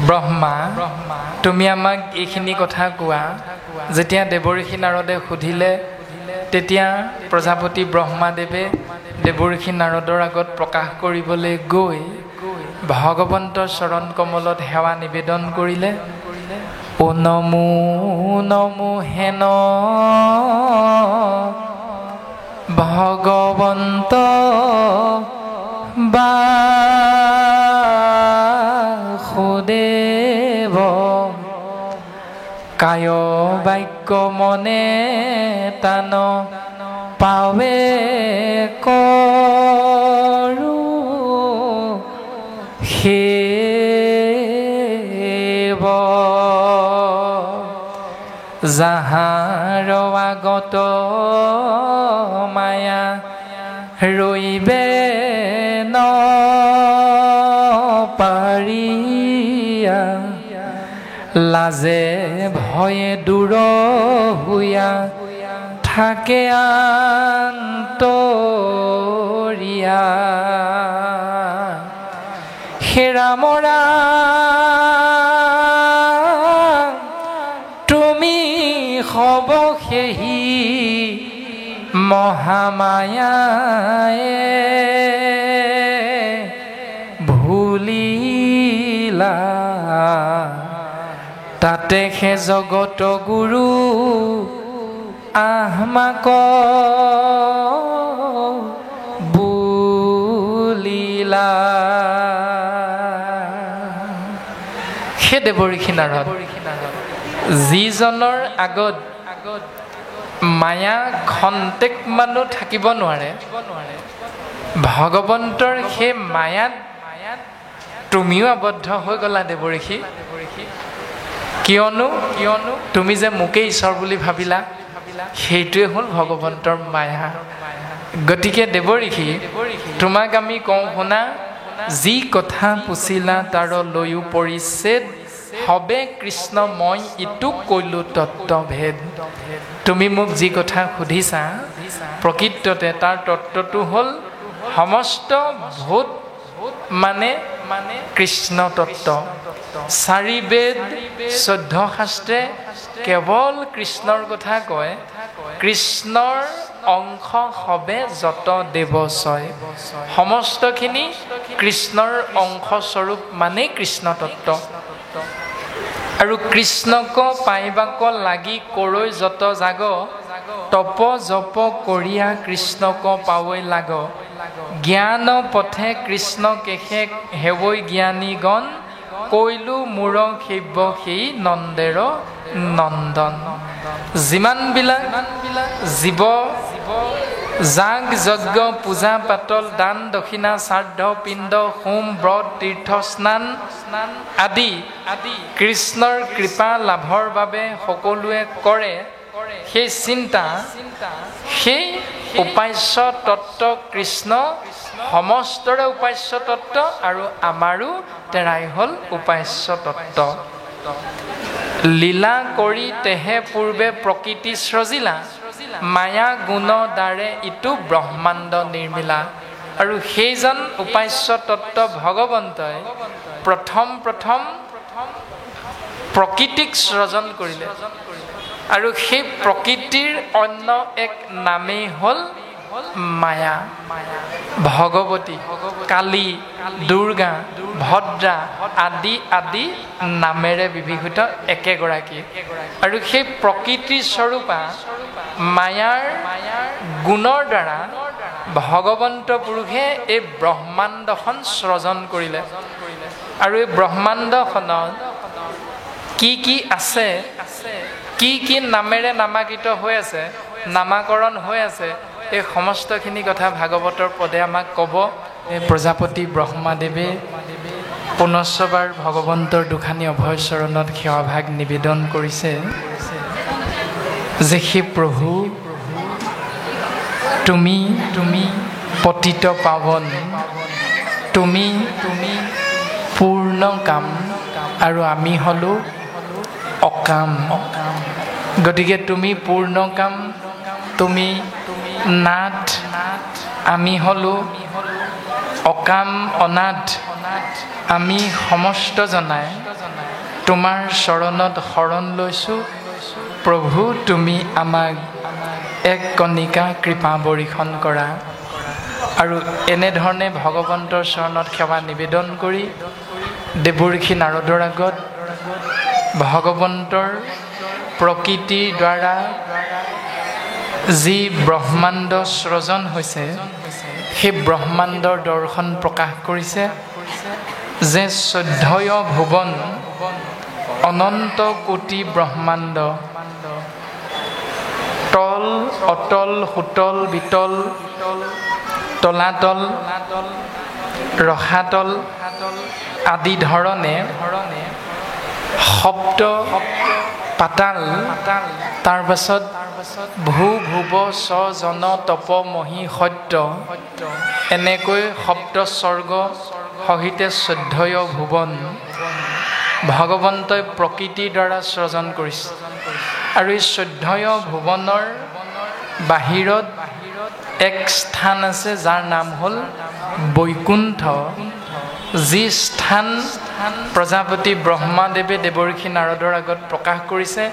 ব্ৰহ্মা, তুমি আমাক এইখিনি কথা কোৱা। যেতিয়া দেৱঋষি নাৰদে সুধিলে, তেতিয়া প্ৰজাপতি ব্ৰহ্মাদেৱে দেৱঋষি নাৰদৰ আগত প্ৰকাশ কৰিবলৈ গৈ ভগৱন্তৰ চৰণ কমলত সেৱা নিবেদন কৰিলে। ও নমো নমো হেন ভগৱন্ত বা মনে টান পাৱে কৰো সেৱ যাহাৰ আগত মায়া ৰৈবে ন পাৰিয়া লাজে ভয়ে দূৰ হুয়া থাকে আন্তৰিয়া হেৰামৰা তুমি হব সেহি মহামায়ায়ে ভুলিলা তাতে হে জগত গুৰু আহমাক বুলিলা হে দেৱঋষি নাৰদ যিজনৰ আগত মায়া খন্তেক মানুহ থাকিব নোৱাৰে ভগৱন্তৰ সেই মায়াত তুমিও আবদ্ধ হৈ গলা দেৱঋষি কিয়নো তুমি যে মোকেই ঈশ্বৰ বুলি ভাবিলা সেইটোৱে হ'ল ভগৱন্তৰ মায়া গতিকে দেৱঋষি তোমাক আমি কওঁ শুনা যি কথা পুছিলা তাৰ লৈও পৰিচ্ছেদ হবে কৃষ্ণ মই ইটো কৈলো তত্ত্বভেদ তুমি মোক যি কথা সুধিছা প্ৰকৃততে তাৰ তত্ত্বটো হ'ল সমস্ত ভূত মানে কৃষ্ণ তত্ত্ব 4 বেদ 14 শাস্ত্ৰে কেৱল কৃষ্ণৰ কথা কয় কৃষ্ণৰ অংশ হবে যত দেৱচয় সমস্তখিনি কৃষ্ণৰ অংশস্বৰূপ মানে কৃষ্ণ তত্ত্ব আৰু কৃষ্ণক পাইবাক লাগি কৰৈ যত জাগ তপ জপ কৰিয়া কৃষ্ণক পাৱৈ লাগ জ্ঞান পথে কৃষ্ণ কেশে হেৱৈ জ্ঞানীগণ কৈলো মূৰ সেব্য সেই নন্দেৰ নন্দন যিমানবিলাক জীৱ যাগ যজ্ঞ পূজা পাতল দান দক্ষিণা শ্ৰাদ্ধ পিণ্ড হোম ব্ৰত তীৰ্থ স্নান আদি কৃষ্ণৰ কৃপা লাভৰ বাবে সকলোৱে কৰে সেই চিন্তা সেই উপাস্য তত্ত্ব কৃষ্ণ সমস্তৰে উপাস্য তত্ত্ব আৰু আমাৰো তেৰাই হ'ল উপাস্য তত্ত্ব লীলা কৰি তেহে পূৰ্বে প্ৰকৃতি সৃজিলা মায়া গুণ দ্বাৰে ইটো ব্ৰহ্মাণ্ড নিৰ্মিলা আৰু সেইজন উপাস্য তত্ত্ব ভগৱন্তই প্ৰথম প্ৰকৃতিক সৃজন কৰিলে আৰু সেই প্ৰকৃতিৰ অন্য এক নামেই হ'ল মায়া ভগৱতী কালী দুৰ্গা ভদ্ৰা আদি আদি নামেৰে বিভূষিত একেগৰাকী আৰু সেই প্ৰকৃতিৰ স্বৰূপা মায়াৰ গুণৰ দ্বাৰা ভগৱন্ত পুৰুষে এই ব্ৰহ্মাণ্ডখন সৃজন কৰিলে আৰু এই ব্ৰহ্মাণ্ডখনত কি আছে কি নামেৰে নামাকৃত হৈ আছে নামাকৰণ হৈ আছে এই সমস্তখিনি কথা ভাগৱতৰ পদে আমাক ক'ব প্ৰজাপতি ব্ৰহ্মাদেৱে পুনশ্চবাৰ ভগৱন্তৰ দুখানি অভয় চৰণত সেৱাভাগ নিবেদন কৰিছে যে সেই প্ৰভু তুমি পতিত পাৱন তুমি পূৰ্ণ কাম আৰু আমি হলো অকাম গতিকে তুমি পূৰ্ণ কাম তুমি নাথ আমি হলো অকাম অনাথ আমি সমস্ত জনাই তোমাৰ চৰণত শৰণ লৈছোঁ প্ৰভু তুমি আমাক এক কণিকা কৃপা বৰিষণ কৰা আৰু এনেধৰণে ভগৱন্তৰ চৰণত সেৱা নিবেদন কৰি দেৱঋষি নাৰদৰ আগত ভগৱন্তৰ প্ৰকৃতিৰ দ্বাৰা যি ব্ৰহ্মাণ্ড সৃজন হৈছে সেই ব্ৰহ্মাণ্ডৰ দৰ্শন প্ৰকাশ কৰিছে যে 14 ভুৱন অনন্ত কোটি ব্ৰহ্মাণ্ড তল অতল সুতল বিতল তলাতল ৰসাতল আদি ধৰণে শব্দ পাতাল তাৰ পাছত ভূ ভুৱ স জন তপ মহী সত্য এনেকৈ সপ্ত স্বৰ্গ সহিতে 14 ভুৱন ভগৱন্তই প্ৰকৃতিৰ দ্বাৰা সৃজন কৰিছে আৰু এই 14 ভুৱনৰ বাহিৰত এক স্থান আছে যাৰ নাম হ'ল বৈকুণ্ঠ যি স্থান প্ৰজাপতি ব্ৰহ্মাদেৱে দেৱৰ্ষি নাৰদৰ আগত প্ৰকাশ কৰিছে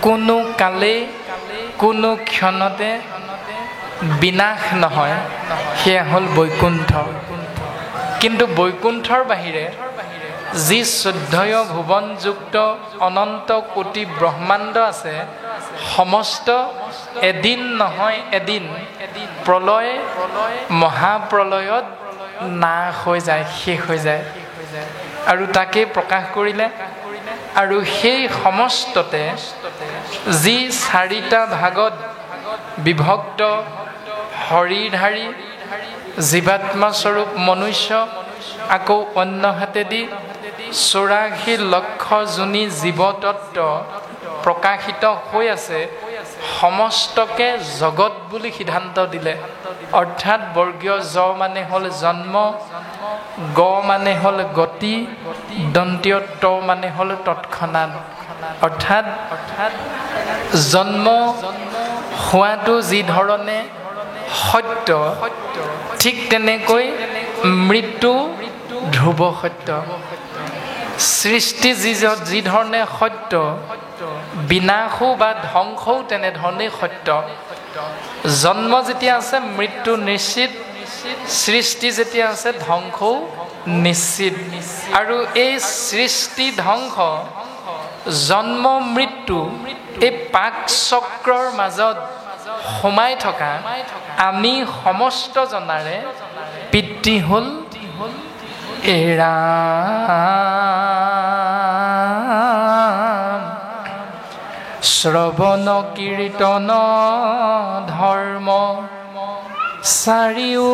কোনো কালে কোনো ক্ষণতে বিনাশ নহয় সেয়া হ'ল বৈকুণ্ঠ কিন্তু বৈকুণ্ঠৰ বাহিৰে যি 14 ভুৱনযুক্ত অনন্ত কোটি ব্ৰহ্মাণ্ড আছে সমস্ত এদিন নহয় এদিন প্ৰলয় মহাপ্ৰলয়ত নাশ হৈ যায় শেষ হৈ যায় আৰু তাকে প্ৰকাশ কৰিলে আৰু সেই সমস্ততে যি 4টা ভাগত বিভক্ত শৰীৰধাৰী জীৱাত্মা স্বৰূপ মনুষ্য আকৌ অন্য হাতেদি 84 লক্ষ যোনি জীৱতত্ত্ব প্ৰকাশিত হৈ আছে সমস্তকে জগত বুলি সিদ্ধান্ত দিলে অৰ্থাৎ বৰ্গীয় জ মানে হ'ল জন্ম গ মানে হ'ল গতি দন্তীয় ত মানে হ'ল তৎক্ষণাৎ অৰ্থাৎ জন্ম হোৱাটো যি ধৰণে সত্য ঠিক তেনেকৈ মৃত্যু ধ্ৰুৱ সত্য সৃষ্টি যি ধৰণে সত্য বিনাশো বা ধ্বংসও তেনেধৰণেই সত্য জন্ম যেতিয়া আছে মৃত্যু নিশ্চিত সৃষ্টি যেতিয়া আছে ধ্বংসও নিশ্চিত আৰু এই সৃষ্টি ধ্বংস জন্ম মৃত্যু এই পাক চক্ৰৰ মাজত সোমাই থকা আমি সমস্ত জনাৰে পিতৃ হ'ল এৰা শ্ৰৱণ কীৰ্তন ধৰ্ম চাৰিও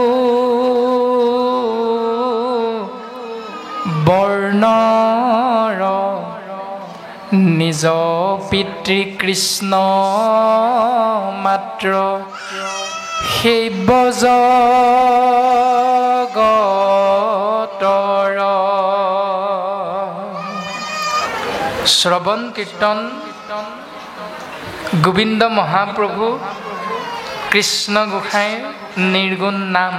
বৰ্ণৰ নিজ পিতৃ কৃষ্ণ মাত্ৰ সেব্য জগতৰ শ্ৰৱণ কীৰ্তন গোবিন্দ মহাপ্ৰভু কৃষ্ণ গোসাঁই নিৰ্গুণ নাম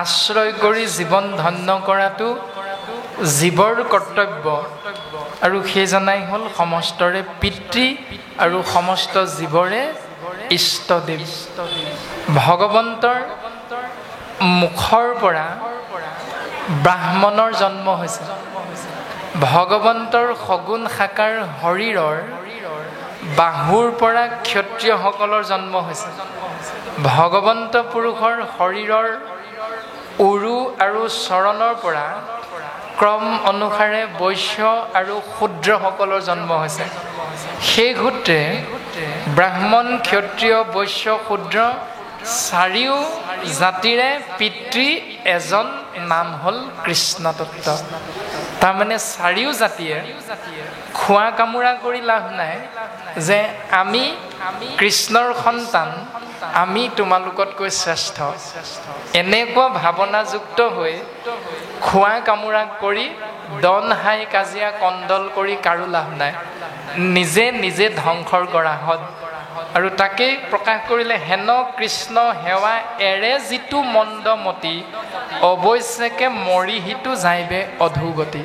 আশ্ৰয় কৰি জীৱন ধন্য কৰাটো জীৱৰ কৰ্তব্য আৰু সেইজনাই হ'ল সমস্তৰে পিতৃ আৰু সমস্ত জীৱৰে ইষ্টদেৱ ভগৱন্তৰ মুখৰ পৰা ব্ৰাহ্মণৰ জন্ম হৈছে ভগৱন্তৰ সগুণ সাকাৰ শৰীৰৰ বাহুৰ পৰা ক্ষত্ৰিয়সকলৰ জন্ম হৈছে ভগৱন্ত পুৰুষৰ শৰীৰৰ উৰু আৰু চৰণৰ পৰা ক্ৰম অনুসাৰে বৈশ্য আৰু শূদ্ৰসকলৰ জন্ম হৈছে সেই সূত্ৰে ব্ৰাহ্মণ ক্ষত্ৰিয় বৈশ্য শূদ্ৰ চাৰিও জাতিৰে পিতৃ এজন নাম হ'ল কৃষ্ণ তত্ত্ব তাৰমানে চাৰিও জাতিয়ে খোৱা কামোৰা কৰি লাভ নাই যে আমি কৃষ্ণৰ সন্তান আমি তোমালোকতকৈ শ্ৰেষ্ঠ এনেকুৱা ভাৱনাযুক্ত হৈ খোৱা কামোৰা কৰি দন হাই কাজিয়া কণ্ডল কৰি কাৰো লাভ নাই নিজে নিজে ধ্বংসৰ গৰাহত আৰু তাকেই প্ৰকাশ কৰিলে হেন কৃষ্ণ সেৱা এৰে যিটো মন্দমতি অৱশ্যেকে মৰি সিটো যাইবে অধোগতি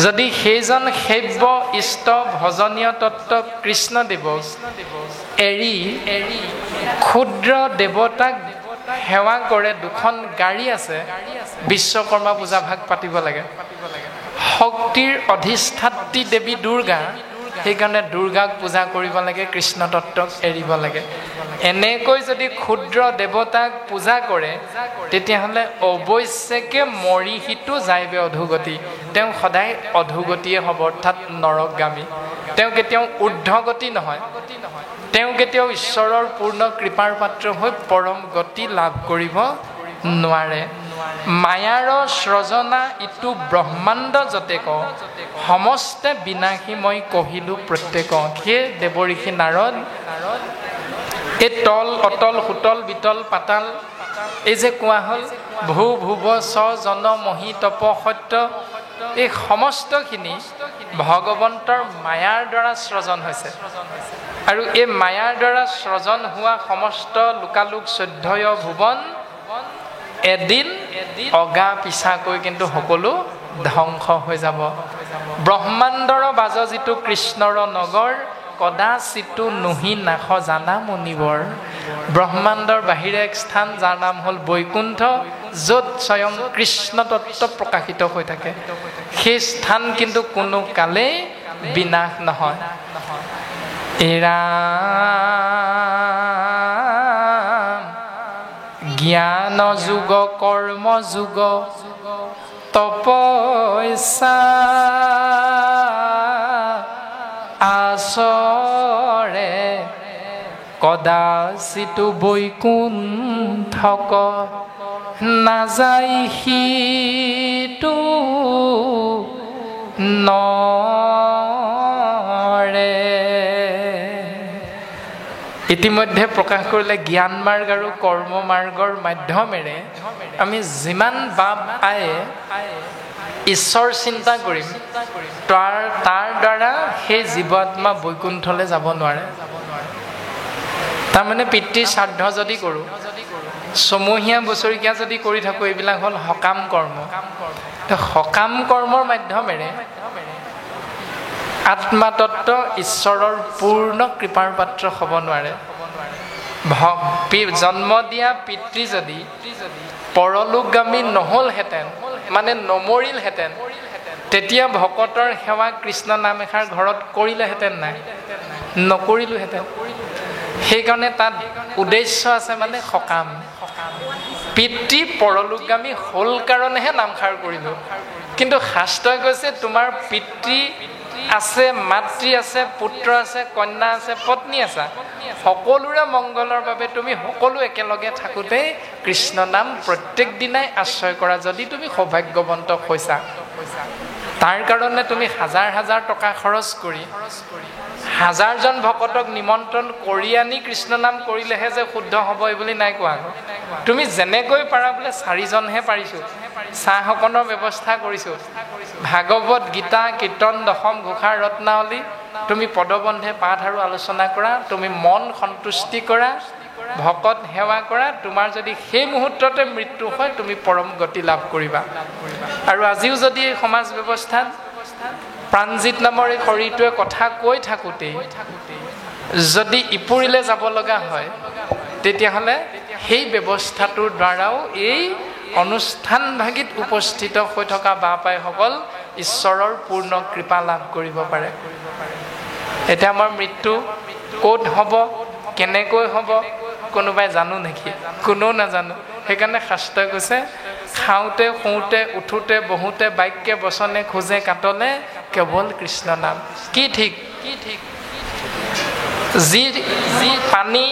যদি সেইজন সেব্য ইষ্ট ভজনীয় তত্ত্ব কৃষ্ণদেৱক এৰি ক্ষুদ্ৰ দেৱতাক সেৱা কৰে দুখন গাড়ী আছে বিশ্বকৰ্মা পূজা ভাগ পাতিব লাগে শক্তিৰ অধিষ্ঠাত্ৰী দেৱী দুৰ্গা সেইকাৰণে দুৰ্গাক পূজা কৰিব লাগে কৃষ্ণ তত্ত্বক এৰিব লাগে এনেকৈ যদি ক্ষুদ্ৰ দেৱতাক পূজা কৰে তেতিয়াহ'লে অৱশ্যেকে মৰি সিটো যাইবে অধোগতি তেওঁ সদায় অধোগতিয়ে হ'ব অৰ্থাৎ নৰকগামী তেওঁ কেতিয়াও ঊৰ্ধ্বগতি নহয় তেওঁ কেতিয়াও ঈশ্বৰৰ পূৰ্ণ কৃপাৰ পাত্ৰ হৈ পৰম গতি লাভ কৰিব নোৱাৰে। মায়াৰ সৃজনা ইটো ব্ৰহ্মাণ্ড যতেক সমস্তে বিনাশী মই কহিলো প্ৰত্যেক। সেই দেৱঋষি নাৰদ এই তল অতল সুতল বিতল পাতাল এই যে কোৱা হ'ল ভূ ভুৱ স জন মহি তপ সত্য এই সমস্তখিনি ভগৱন্তৰ মায়াৰ দ্বাৰা সৃজন হৈছে। আৰু এই মায়াৰ দ্বাৰা সৃজন হোৱা সমস্ত লোকালোক চৈধ্যয় ভুৱন এদিন অগা পিছাকৈ কিন্তু সকলো ধ্বংস হৈ যাব। ব্ৰহ্মাণ্ডৰ বাজ যিটো কৃষ্ণৰ নগৰ কদাচিতো নুহি নাশ জানা মুনিবৰ। ব্ৰহ্মাণ্ডৰ বাহিৰে এক স্থান যাৰ নাম হ'ল বৈকুণ্ঠ, য'ত স্বয়ং কৃষ্ণ তত্ত্ব প্ৰকাশিত হৈ থাকে। সেই স্থান কিন্তু কোনো কালেই বিনাশ নহয়। এৰা জ্ঞান যুগ কৰ্ম যুগ তপস্যা আচৰে কদাচিতো বৈকুণ্ঠক নাযায় সিটো নৰে। ইতিমধ্যে প্ৰকাশ কৰিলে জ্ঞান মাৰ্গ আৰু কৰ্ম মাৰ্গৰ মাধ্যমেৰে আমি যিমান বাপ পায়ে ঈশ্বৰ চিন্তা কৰিম তাৰ দ্বাৰা সেই জীৱাত্মা বৈকুণ্ঠলৈ যাব নোৱাৰে। তাৰমানে পিতৃ শ্ৰাদ্ধ যদি কৰোঁ, ছমহীয়া বছৰীয়া যদি কৰি থাকোঁ, এইবিলাক হ'ল সকাম কৰ্ম। সকাম কৰ্মৰ মাধ্যমেৰে আত্মাতত্ব ঈশ্বৰৰ পূৰ্ণ কৃপাৰ পাত্ৰ হ'ব নোৱাৰে। জন্ম দিয়া পিতৃ যদি পৰলোকগামী নহ'লহেঁতেন, মানে নমৰিলহেঁতেন, তেতিয়া ভকতৰ সেৱা কৃষ্ণ নাম এষাৰ ঘৰত কৰিলেহেঁতেন নাই? নকৰিলোহেঁতেন। সেইকাৰণে তাত উদ্দেশ্য আছে, মানে সকাম। পিতৃ পৰলোকগামী হ'ল কাৰণেহে নামষাৰ কৰিলোঁ। কিন্তু শাস্ত্ৰই কৈছে তোমাৰ পিতৃ আছে, মাতৃ আছে, পুত্ৰ আছে, কন্যা আছে, পত্নী আছে, সকলোৰে মংগলৰ বাবে তুমি সকলো একেলগে থাকোঁতেই কৃষ্ণ নাম প্ৰত্যেক দিনাই আশ্ৰয় কৰা। যদি তুমি সৌভাগ্যৱন্ত হৈছা, তাৰ কাৰণে তুমি হাজাৰ হাজাৰ টকা খৰচ কৰি হাজাৰজন ভকতক নিমন্ত্ৰণ কৰি আনি কৃষ্ণ নাম কৰিলেহে যে শুদ্ধ হ'ব এই বুলি নাই কোৱা। তুমি যেনেকৈ পাৰা বোলে 4জনহে পাৰিছোঁ, চাহ অকণৰ ব্যৱস্থা কৰিছোঁ, ভাগৱত গীতা কীৰ্তন দশম ঘোষা ৰত্নাৱলী তুমি পদবন্ধে পাঠ আৰু আলোচনা কৰা, তুমি মন সন্তুষ্টি কৰা, ভকত সেৱা কৰা। তোমাৰ যদি সেই মুহূৰ্ততে মৃত্যু হয় তুমি পৰম গতি লাভ কৰিবা। আৰু আজিও যদি এই সমাজ ব্যৱস্থাত প্ৰাণজিত নামৰ এই শৰীৰটোৱে কথা কৈ থাকোঁতেই যদি ইপুৰিলে যাব লগা হয়, তেতিয়াহ'লে সেই ব্যৱস্থাটোৰ দ্বাৰাও এই অনুষ্ঠানভাগিত উপস্থিত হৈ থকা বাপাইসকল ঈশ্বৰৰ পূৰ্ণ কৃপা লাভ কৰিব পাৰে। এতিয়া আমাৰ মৃত্যু ক'ত হ'ব, কেনেকৈ হ'ব, কোনোবাই জানো নেকি? কোনেও নাজানো। সেইকাৰণে শাস্ত্ৰই কৈছে খাওঁতে শুওঁতে উঠোঁতে বহোঁতে বাক্যে বচনে খোজে কাটলে কেৱল কৃষ্ণ নাম। কি ঠিক যি পানী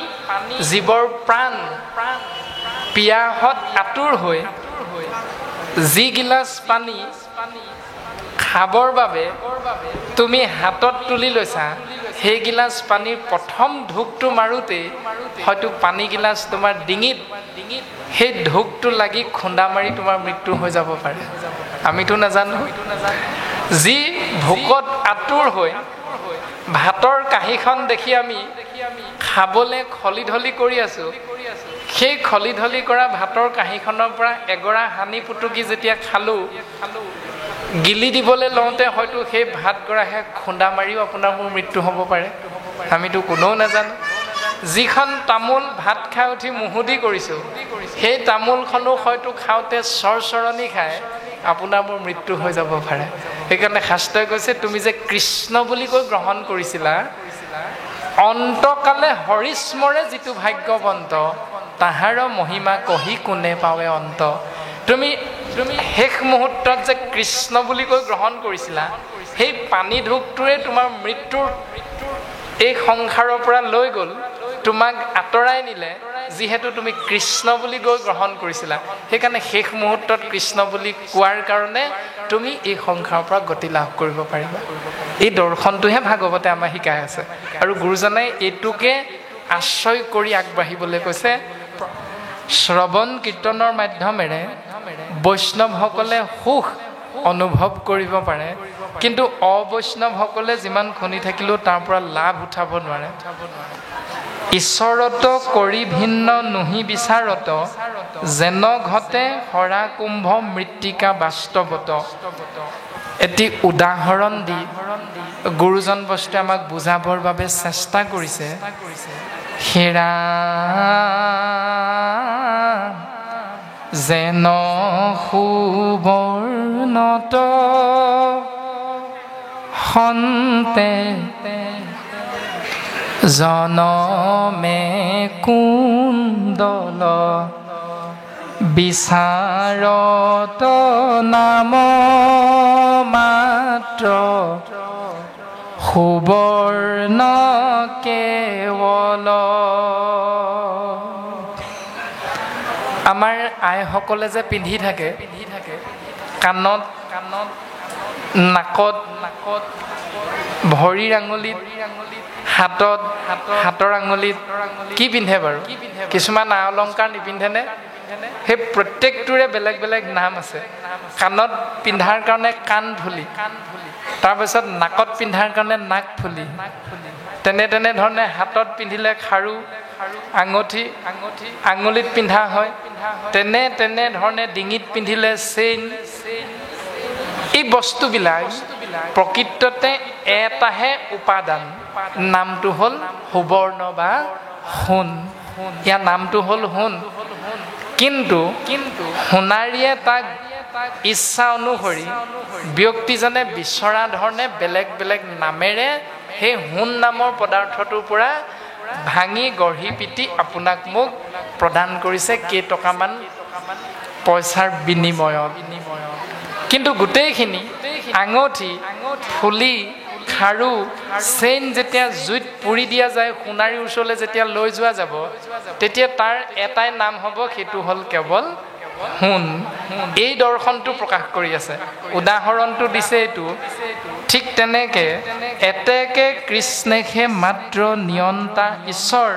জীৱৰ প্ৰাণ পিয়াহত আতুৰ হৈ যি গিলাচ পানী খাবৰ বাবে তুমি হাতত তুলি লৈছা, সেই গিলাচ পানীৰ প্ৰথম ঢোকটো মাৰোঁতেই হয়তো পানী গিলাচ তোমাৰ ডিঙিত সেই ঢোকটো লাগি খুন্দা মাৰি তোমাৰ মৃত্যু হৈ যাব পাৰে। আমিতো নাজানো। যি ভোকত আতুৰ হৈ ভাতৰ কাঁহীখন দেখি আমি খাবলৈ খলি ধলি কৰি আছোঁ, সেই খলি ধলি কৰা ভাতৰ কাঁহীখনৰ পৰা এগৰা হানি পুটুকি যেতিয়া খালোঁ, গিলি দিবলৈ লওঁতে হয়তো সেই ভাতগৰাহে খুন্দা মাৰিও আপোনাৰ মোৰ মৃত্যু হ'ব পাৰে। আমিতো কোনেও নাজানো। যিখন তামোল ভাত খাই উঠি মুহুদি কৰিছোঁ, সেই তামোলখনো হয়তো খাওঁতে চৰচৰণি খাই আপোনাৰ মোৰ মৃত্যু হৈ যাব পাৰে। সেইকাৰণে শাস্ত্ৰই কৈছে তুমি যে কৃষ্ণ বুলি কৈ গ্ৰহণ কৰিছিলা, অন্তকালে হৰিস্মৰে যিটো ভাগ্যৱন্ত, তাহাৰ মহিমা কহি কোনে পাৱে অন্ত। তুমি শেষ মুহূৰ্তত যে কৃষ্ণ বুলি কৈ গ্ৰহণ কৰিছিলা, সেই পানী ঢোকটোৱে তোমাৰ মৃত্যুৰ এই সংসাৰৰ পৰা লৈ গ'ল, তোমাক আঁতৰাই নিলে, যিহেতু তুমি কৃষ্ণ বুলি গৈ গ্ৰহণ কৰিছিলা, সেইকাৰণে শেষ মুহূৰ্তত কৃষ্ণ বুলি কোৱাৰ কাৰণে তুমি এই সংসাৰৰ পৰা গতি লাভ কৰিব পাৰিবা। এই দৰ্শনটোহে ভাগৱতে আমাক শিকাই আছে। আৰু গুৰুজনাই এইটোকে আশ্ৰয় কৰি আগবাঢ়িবলৈ কৈছে। শ্ৰৱণ কীৰ্তনৰ মাধ্যমেৰে বৈষ্ণৱসকলে সুখ অনুভৱ কৰিব পাৰে, কিন্তু অবৈষ্ণৱসকলে যিমান শুনি থাকিলেও তাৰ পৰা লাভ উঠাব নোৱাৰে। ঈশ্বৰত কৰি ভিন্ন নুহি বিচাৰত, যেন ঘটে হৰা কুম্ভ মৃত্তিকা বাস্তৱত। এটি উদাহৰণ দি গুৰুজন বস্তুৱে আমাক বুজাবৰ বাবে চেষ্টা কৰিছে। হেৰা যেন সুবৰ্ণত সন্তে জনমে কুণ্ডল, বিচাৰত নাম মাত্ৰ সুবৰ্ণ কেৱল। আমাৰ আইসকলে যে পিন্ধি থাকে কাণত, নাকত, ভৰিৰ আঙুলিত, হাতত, হাতৰ আঙুলিত কি পিন্ধে বাৰু? কিছুমান আ অলংকাৰ নিপিন্ধেনে? সেই প্ৰত্যেকটোৰে বেলেগ বেলেগ নাম আছে। কাণত পিন্ধাৰ কাৰণে কাণফুলি, তাৰপিছত নাকত পিন্ধাৰ কাৰণে নাকফুলি, তেনেধৰণে হাতত পিন্ধিলে খাৰু, আঙুঠি, আঙুলিত পিন্ধা হয়, তেনেধৰণে ডিঙিত পিন্ধিলে চেইন। এই বস্তুবিলাক প্ৰকৃততে এটাহে উপাদান, নামটো হ'ল সুবৰ্ণ বা সোণ। ইয়াৰ নামটো হ'ল সোণ। কিন্তু সোণাৰীয়ে তাক ইচ্ছা অনুসৰি ব্যক্তিজনে বিচৰা ধৰণে বেলেগ বেলেগ নামেৰে সেই সোণ নামৰ পদাৰ্থটোৰ পৰা ভাঙি গঢ়ি পিটি আপোনাক মোক প্ৰদান কৰিছে কেইটকামান পইচাৰ বিনিময়ত। কিন্তু গোটেইখিনি আঙুঠি, ফুলি, খাৰু, চেইন যেতিয়া জুইত পুৰি দিয়া যায়, সোণাৰীৰ ওচৰলৈ যেতিয়া লৈ যোৱা যাব, তেতিয়া তাৰ এটাই নাম হ'ব, সেইটো হ'ল কেৱল সোণ। এই দৰ্শনটো প্ৰকাশ কৰি আছে। উদাহৰণটো দিছে এইটো। ঠিক তেনেকে এতেকে কৃষ্ণেহে মাত্ৰ নিয়ন্তা ঈশ্বৰ,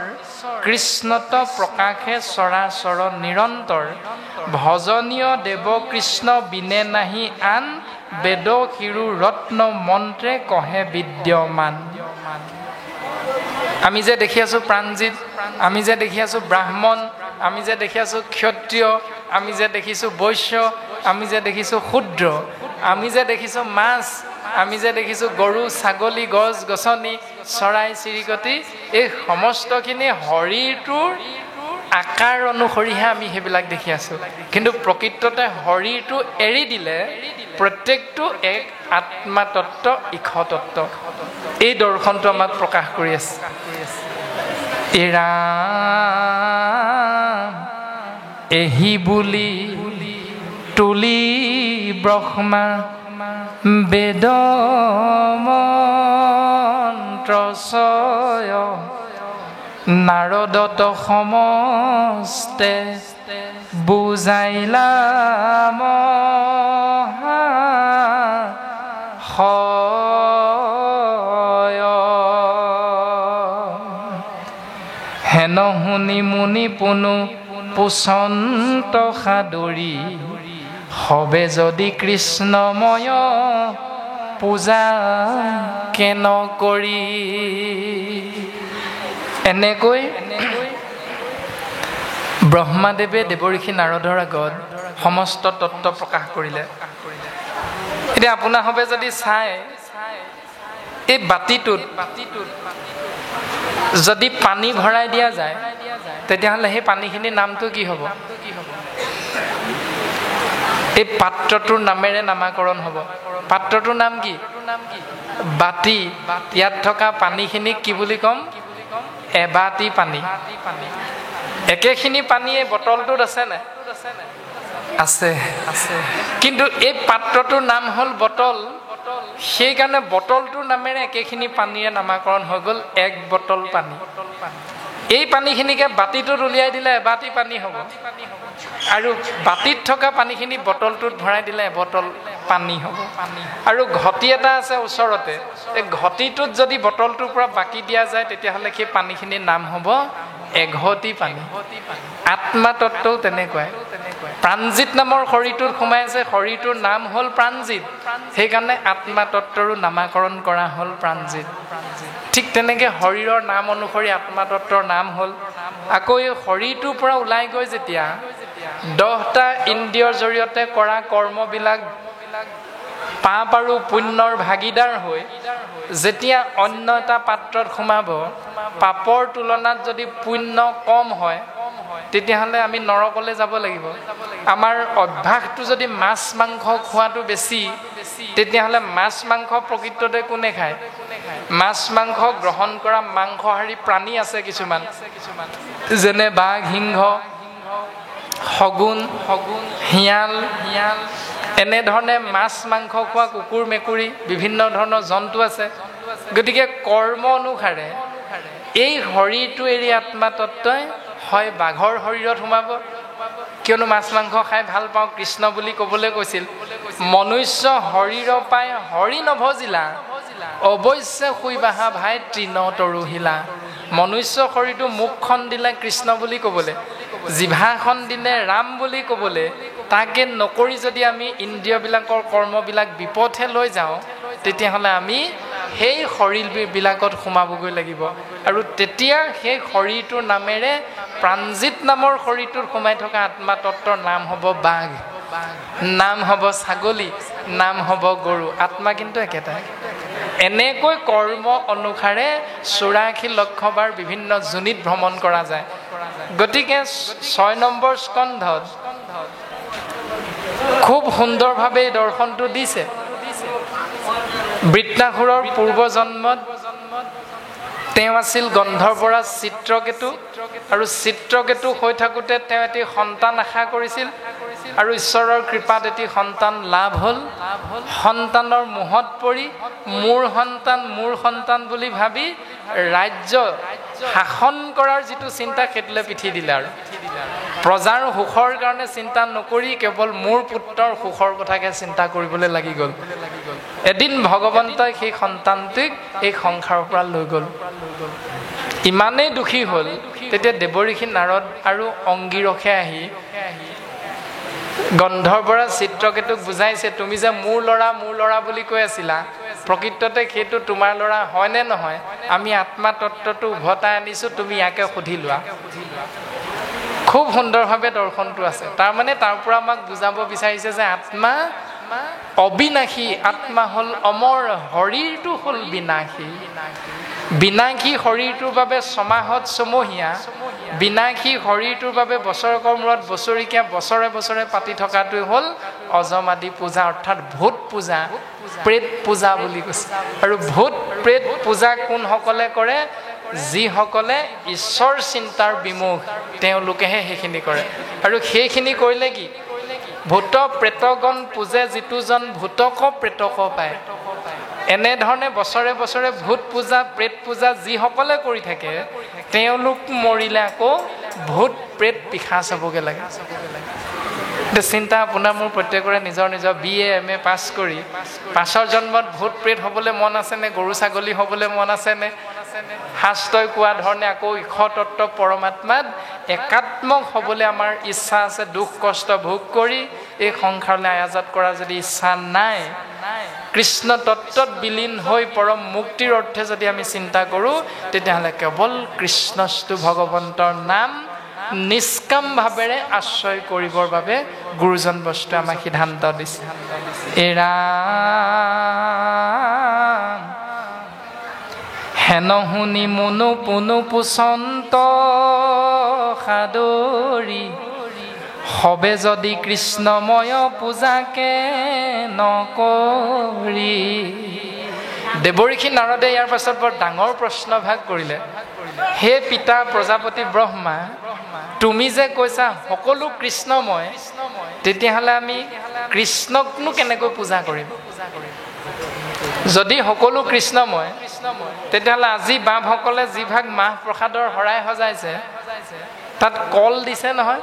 কৃষ্ণত প্ৰকাশে চৰাচৰ নিৰন্তৰ। ভজনীয় দেৱ কৃষ্ণ বিনে নাহি আন, বেদ শিৰো ৰত্ন মন্ত্ৰে কহে বিদ্যমান। আমি যে দেখি আছো প্ৰাণজিৎ, আমি যে দেখি আছো ব্ৰাহ্মণ, আমি যে দেখি আছো ক্ষত্ৰিয়, আমি যে দেখিছো বৈশ্য, আমি যে দেখিছো শূদ্ৰ, আমি যে দেখিছো মাছ, আমি যে দেখিছো গৰু, ছাগলী, গছ গছনি, চৰাই চিৰিকটি, এই সমস্তখিনি শৰীৰটোৰ আকাৰ অনুসৰিহে আমি সেইবিলাক দেখি আছো। কিন্তু প্ৰকৃততে শৰীৰটো এৰি দিলে প্ৰত্যেকটো এক আত্মাতত্ব, ঈশতত্ব। এই দৰ্শনটো আমাক প্ৰকাশ কৰি আছে। এৰা এহি বুলি তুলি ব্ৰহ্মা বেদ মন্ত্ৰচয়, নাৰদত সমস্তে বুজাইলা হেন শুনি মুনি পুনু পুচন্ত সাদৰি, হবে যদি কৃষ্ণময় পূজা কেন কৰি। এনেকৈ ব্ৰহ্মাদেৱে দেৱঋষি নাৰদৰ আগত সমস্ত তত্ত্ব প্ৰকাশ কৰিলে। এতিয়া আপোনাৰভাৱে যদি চাই, এই বাতিটোত যদি পানী ভৰাই দিয়া যায়, তেতিয়াহ'লে সেই পানীখিনিৰ নামটো কি হ'ব? এই পাত্ৰটোৰ নামেৰে নামাকৰণ হ'ব। পাত্ৰটোৰ নাম কি? বাতি। ইয়াত থকা পানীখিনিক কি বুলি ক'ম? এবাতি পানী। একেখিনি পানী এই বটলটোত আছে নাই? আছে। কিন্তু এই পাত্ৰটোৰ নাম হ'ল বটল। সেইকাৰণে বটলটোৰ নামেৰে একেখিনি পানীৰে নামাকৰণ হৈ গ'ল 1 বটল পানী। এই পানীখিনিকে বাতিটোত উলিয়াই দিলে এবাতি পানী হ'ব, আৰু বাতিত থকা পানীখিনি বটলটোত ভৰাই দিলে এবটল পানী হ'ব। আৰু ঘটি এটা আছে ওচৰতে, এই ঘটিটোত যদি বটলটোৰ পৰা বাকি দিয়া যায় তেতিয়াহ'লে সেই পানীখিনিৰ নাম হ'ব এঘটি পানী। আত্মা তত্ত্বও তেনেকুৱাই। প্ৰাণজিত নামৰ শৰীৰটোত সোমাই আছে, শৰীৰটোৰ নাম হ'ল প্ৰাণজিত, সেইকাৰণে আত্মা তত্ত্বৰো নামাকৰণ কৰা হ'ল প্ৰাণজিত। ঠিক তেনেকৈ শৰীৰৰ নাম অনুসৰি আত্মা তত্ত্বৰ নাম হ'ল। আকৌ এই শৰীৰটোৰ পৰা ওলাই গৈ যেতিয়া 10টা ইন্দ্ৰিয়ৰ জৰিয়তে কৰা কৰ্মবিলাক পাপ আৰু পুণ্যৰ ভাগিদাৰ হৈ যেতিয়া অন্য এটা পাত্ৰত সোমাব, পাপৰ তুলনাত যদি পুণ্য কম হয় তেতিয়াহ'লে আমি নৰকলৈ যাব লাগিব। আমাৰ অভ্যাসটো যদি মাছ মাংস খোৱাটো বেছি, তেতিয়াহ'লে মাছ মাংস প্ৰকৃততে কোনে খায়? মাছ মাংস গ্ৰহণ কৰা মাংসহাৰী প্ৰাণী আছে কিছুমান, যেনে বাঘ, সিংহ, শগুন, শিয়াল, এনেধৰণে মাছ মাংস খোৱা কুকুৰ, মেকুৰী, বিভিন্ন ধৰণৰ জন্তু আছে। গতিকে কৰ্ম অনুসাৰে এই শৰীৰটো এৰি আত্মা তত্ত্বই হয় বাঘৰ শৰীৰত সোমাব, কিয়নো মাছ মাংস খাই ভাল পাওঁ কৃষ্ণ বুলি ক'বলৈ কৈছিল। মনুষ্য শৰীৰৰ পাই হৰি নভজিলা, অৱশ্যে শুই বাহা ভাই তৃণ তৰুহিলা। মনুষ্য শৰীৰটো মুখখন দিলে কৃষ্ণ বুলি ক'বলৈ, জিভাখন দিলে ৰাম বুলি ক'বলৈ, তাকে নকৰি যদি আমি ইন্দ্ৰিয়বিলাকৰ কৰ্মবিলাক বিপথে লৈ যাওঁ তেতিয়াহ'লে আমি সেই শৰীৰবিলাকত সোমাবগৈ লাগিব। আৰু তেতিয়া সেই শৰীৰটোৰ নামেৰে প্ৰাণজিত নামৰ শৰীৰটোত সোমাই থকা আত্মা তত্ত্বৰ নাম হ'ব বাঘ, নাম হ'ব ছাগলী, নাম হ'ব গৰু। আত্মা কিন্তু একেটাই। এনেকৈ কৰ্ম অনুসাৰে 84 লক্ষ বাৰ বিভিন্ন যোনিত ভ্ৰমণ কৰা যায়। গতিকে 6 নম্বৰ স্কন্ধত খুব সুন্দৰভাৱে এই দৰ্শনটো দিছে। বৃত্তাসুৰৰ পূৰ্বজন্মত তেওঁ আছিল গন্ধৰ্বৰাজ চিত্ৰকেতু, আৰু চিত্ৰকেতু হৈ থাকোঁতে তেওঁ এটি সন্তান আশা কৰিছিল, আৰু ঈশ্বৰৰ কৃপাত এটি সন্তান লাভ হ'ল। সন্তানৰ মোহত পৰি মোৰ সন্তান বুলি ভাবি ৰাজ্য শাসন কৰাৰ যিটো চিন্তা সেইটোলৈ পিঠি দিলে, আৰু প্ৰজাৰ সুখৰ কাৰণে চিন্তা নকৰি কেৱল মোৰ পুত্ৰৰ সুখৰ কথাকে চিন্তা কৰিবলৈ লাগি গ'ল। এদিন ভগৱন্তই সেই সন্তানটিক এই সংসাৰৰ পৰা লৈ গ'ল। ইমানেই দুখী হ'ল, তেতিয়া দেৱঋষি নাৰদ আৰু অংগীৰসে আহি গন্ধৰ্বৰাজ চিত্ৰকেতুক বুজাইছে, তুমি যে মোৰ ল'ৰা বুলি কৈ আছিলা, প্ৰকৃততে সেইটো তোমাৰ ল'ৰা হয়নে নহয়? আমি আত্মা তত্ত্বটো উভতাই আনিছোঁ, তুমি ইয়াকে সুধি লোৱা। খুব সুন্দৰভাৱে দৰ্শনটো আছে। তাৰমানে তাৰ পৰা আমাক বুজাব বিচাৰিছে যে আত্মা অবিনাশী, আত্মা হ'ল অমৰ, শৰীৰটো হ'ল বিনাশী। বিনাশী শৰীৰটোৰ বাবে ছমাহত ছমহীয়া, বিনাশী শৰীৰটোৰ বাবে বছৰেকৰ মূৰত বছৰেকীয়া, বছৰে বছৰে পাতি থকাটোৱে হ'ল অজমাদি পূজা, অৰ্থাৎ ভূত পূজা, প্ৰেত পূজা বুলি কৈছে। আৰু ভূত প্ৰেত পূজা কোনসকলে কৰে? যিসকলে ঈশ্বৰ চিন্তাৰ বিমুখ, তেওঁলোকেহে সেইখিনি কৰে। আৰু সেইখিনি কৰিলে কি? ভূত প্ৰেতগণ পূজে যিটোজন ভূতক প্ৰেতক পায়। এনেধৰণে বছৰে বছৰে ভূত পূজা, প্ৰেত পূজা যিসকলে কৰি থাকে, তেওঁলোক মৰিলে আকৌ ভূত প্ৰেত পিশাচ হ'বগৈ লাগে। চিন্তা আপোনাৰ মোৰ প্ৰত্যেকৰে নিজৰ নিজৰ BA MA পাছ কৰি পাছৰ জন্মত ভূত প্ৰেত হ'বলৈ মন আছেনে? গৰু ছাগলী হ'বলৈ মন আছেনে? শাস্ত্ৰই কোৱা ধৰণে আকৌ ঈশ্বৰতত্ত্ব পৰমাত্মাত একাত্মক হ'বলৈ আমাৰ ইচ্ছা আছে। দুখ কষ্ট ভোগ কৰি এই সংসাৰলৈ আয়াজাত কৰাৰ যদি ইচ্ছা নাই, কৃষ্ণ তত্ত্বত বিলীন হৈ পৰম মুক্তিৰ অৰ্থে যদি আমি চিন্তা কৰোঁ, তেতিয়াহ'লে কেৱল কৃষ্ণস্তু ভগৱন্তৰ নাম নিষ্কামভাৱেৰে আশ্ৰয় কৰিবৰ বাবে গুৰুজন বস্তুৱে আমাক সিদ্ধান্ত দিছে। এৰা হেন শুনি মুনু পুনু পুচন্ত সাদৰি, হবে যদি কৃষ্ণময় পূজাকে নকৰি। দেৱঋষি নাৰদে ইয়াৰ পাছত বৰ ডাঙৰ প্ৰশ্নভাগ কৰিলে। হে পিতা প্ৰজাপতি ব্ৰহ্মা, তুমি যে কৈছা সকলো কৃষ্ণময়, তেতিয়াহ'লে আমি কৃষ্ণকনো কেনেকৈ পূজা কৰিম? যদি সকলো কৃষ্ণময় তেতিয়াহ'লে আজি বাপসকলে যিভাগ মাহ প্ৰসাদৰ শৰাই সজাইছে তাত কল দিছে নহয়,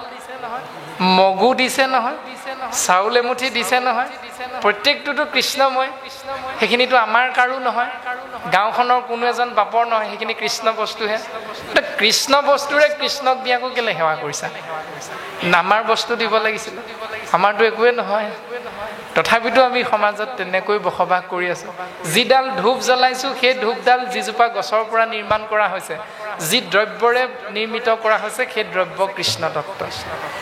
মগু দিছে নহয়, চাউল এমুঠি দিছে নহয়, প্ৰত্যেকটোতো কৃষ্ণময়। সেইখিনিতো আমাৰ কাৰো নহয়, গাঁওখনৰ কোনো এজন বাপৰ নহয়, সেইখিনি কৃষ্ণ বস্তুহে। কৃষ্ণ বস্তুৰে কৃষ্ণক দিয়াকো কেলে সেৱা কৰিছা? আমাৰ বস্তু দিব লাগিছিল, আমাৰতো একোৱে নহয়। তথাপিতো আমি সমাজত তেনেকৈ বসবাস কৰি আছো। যিডাল ধূপ জ্বলাইছো সেই ধূপডাল যিজোপা গছৰ পৰা নিৰ্মাণ কৰা হৈছে, যি দ্ৰব্যৰে নিৰ্মিত কৰা হৈছে সেই দ্ৰব্য কৃষ্ণ তত্ত্ব।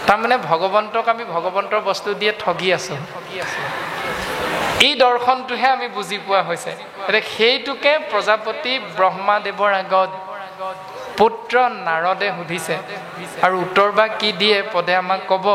তাৰমানে ভগৱন্তক আমি ভগৱন্তৰ বস্তু দিয়ে ঠগি আছো। এই দৰ্শনটোহে আমি বুজি পোৱা হৈছে। সেইটোকে প্ৰজাপতি ব্ৰহ্মাদেৱৰ আগত পুত্ৰ নাৰদে সুধিছে, আৰু উত্তৰ বা কি দিয়ে পদে আমাক ক'ব।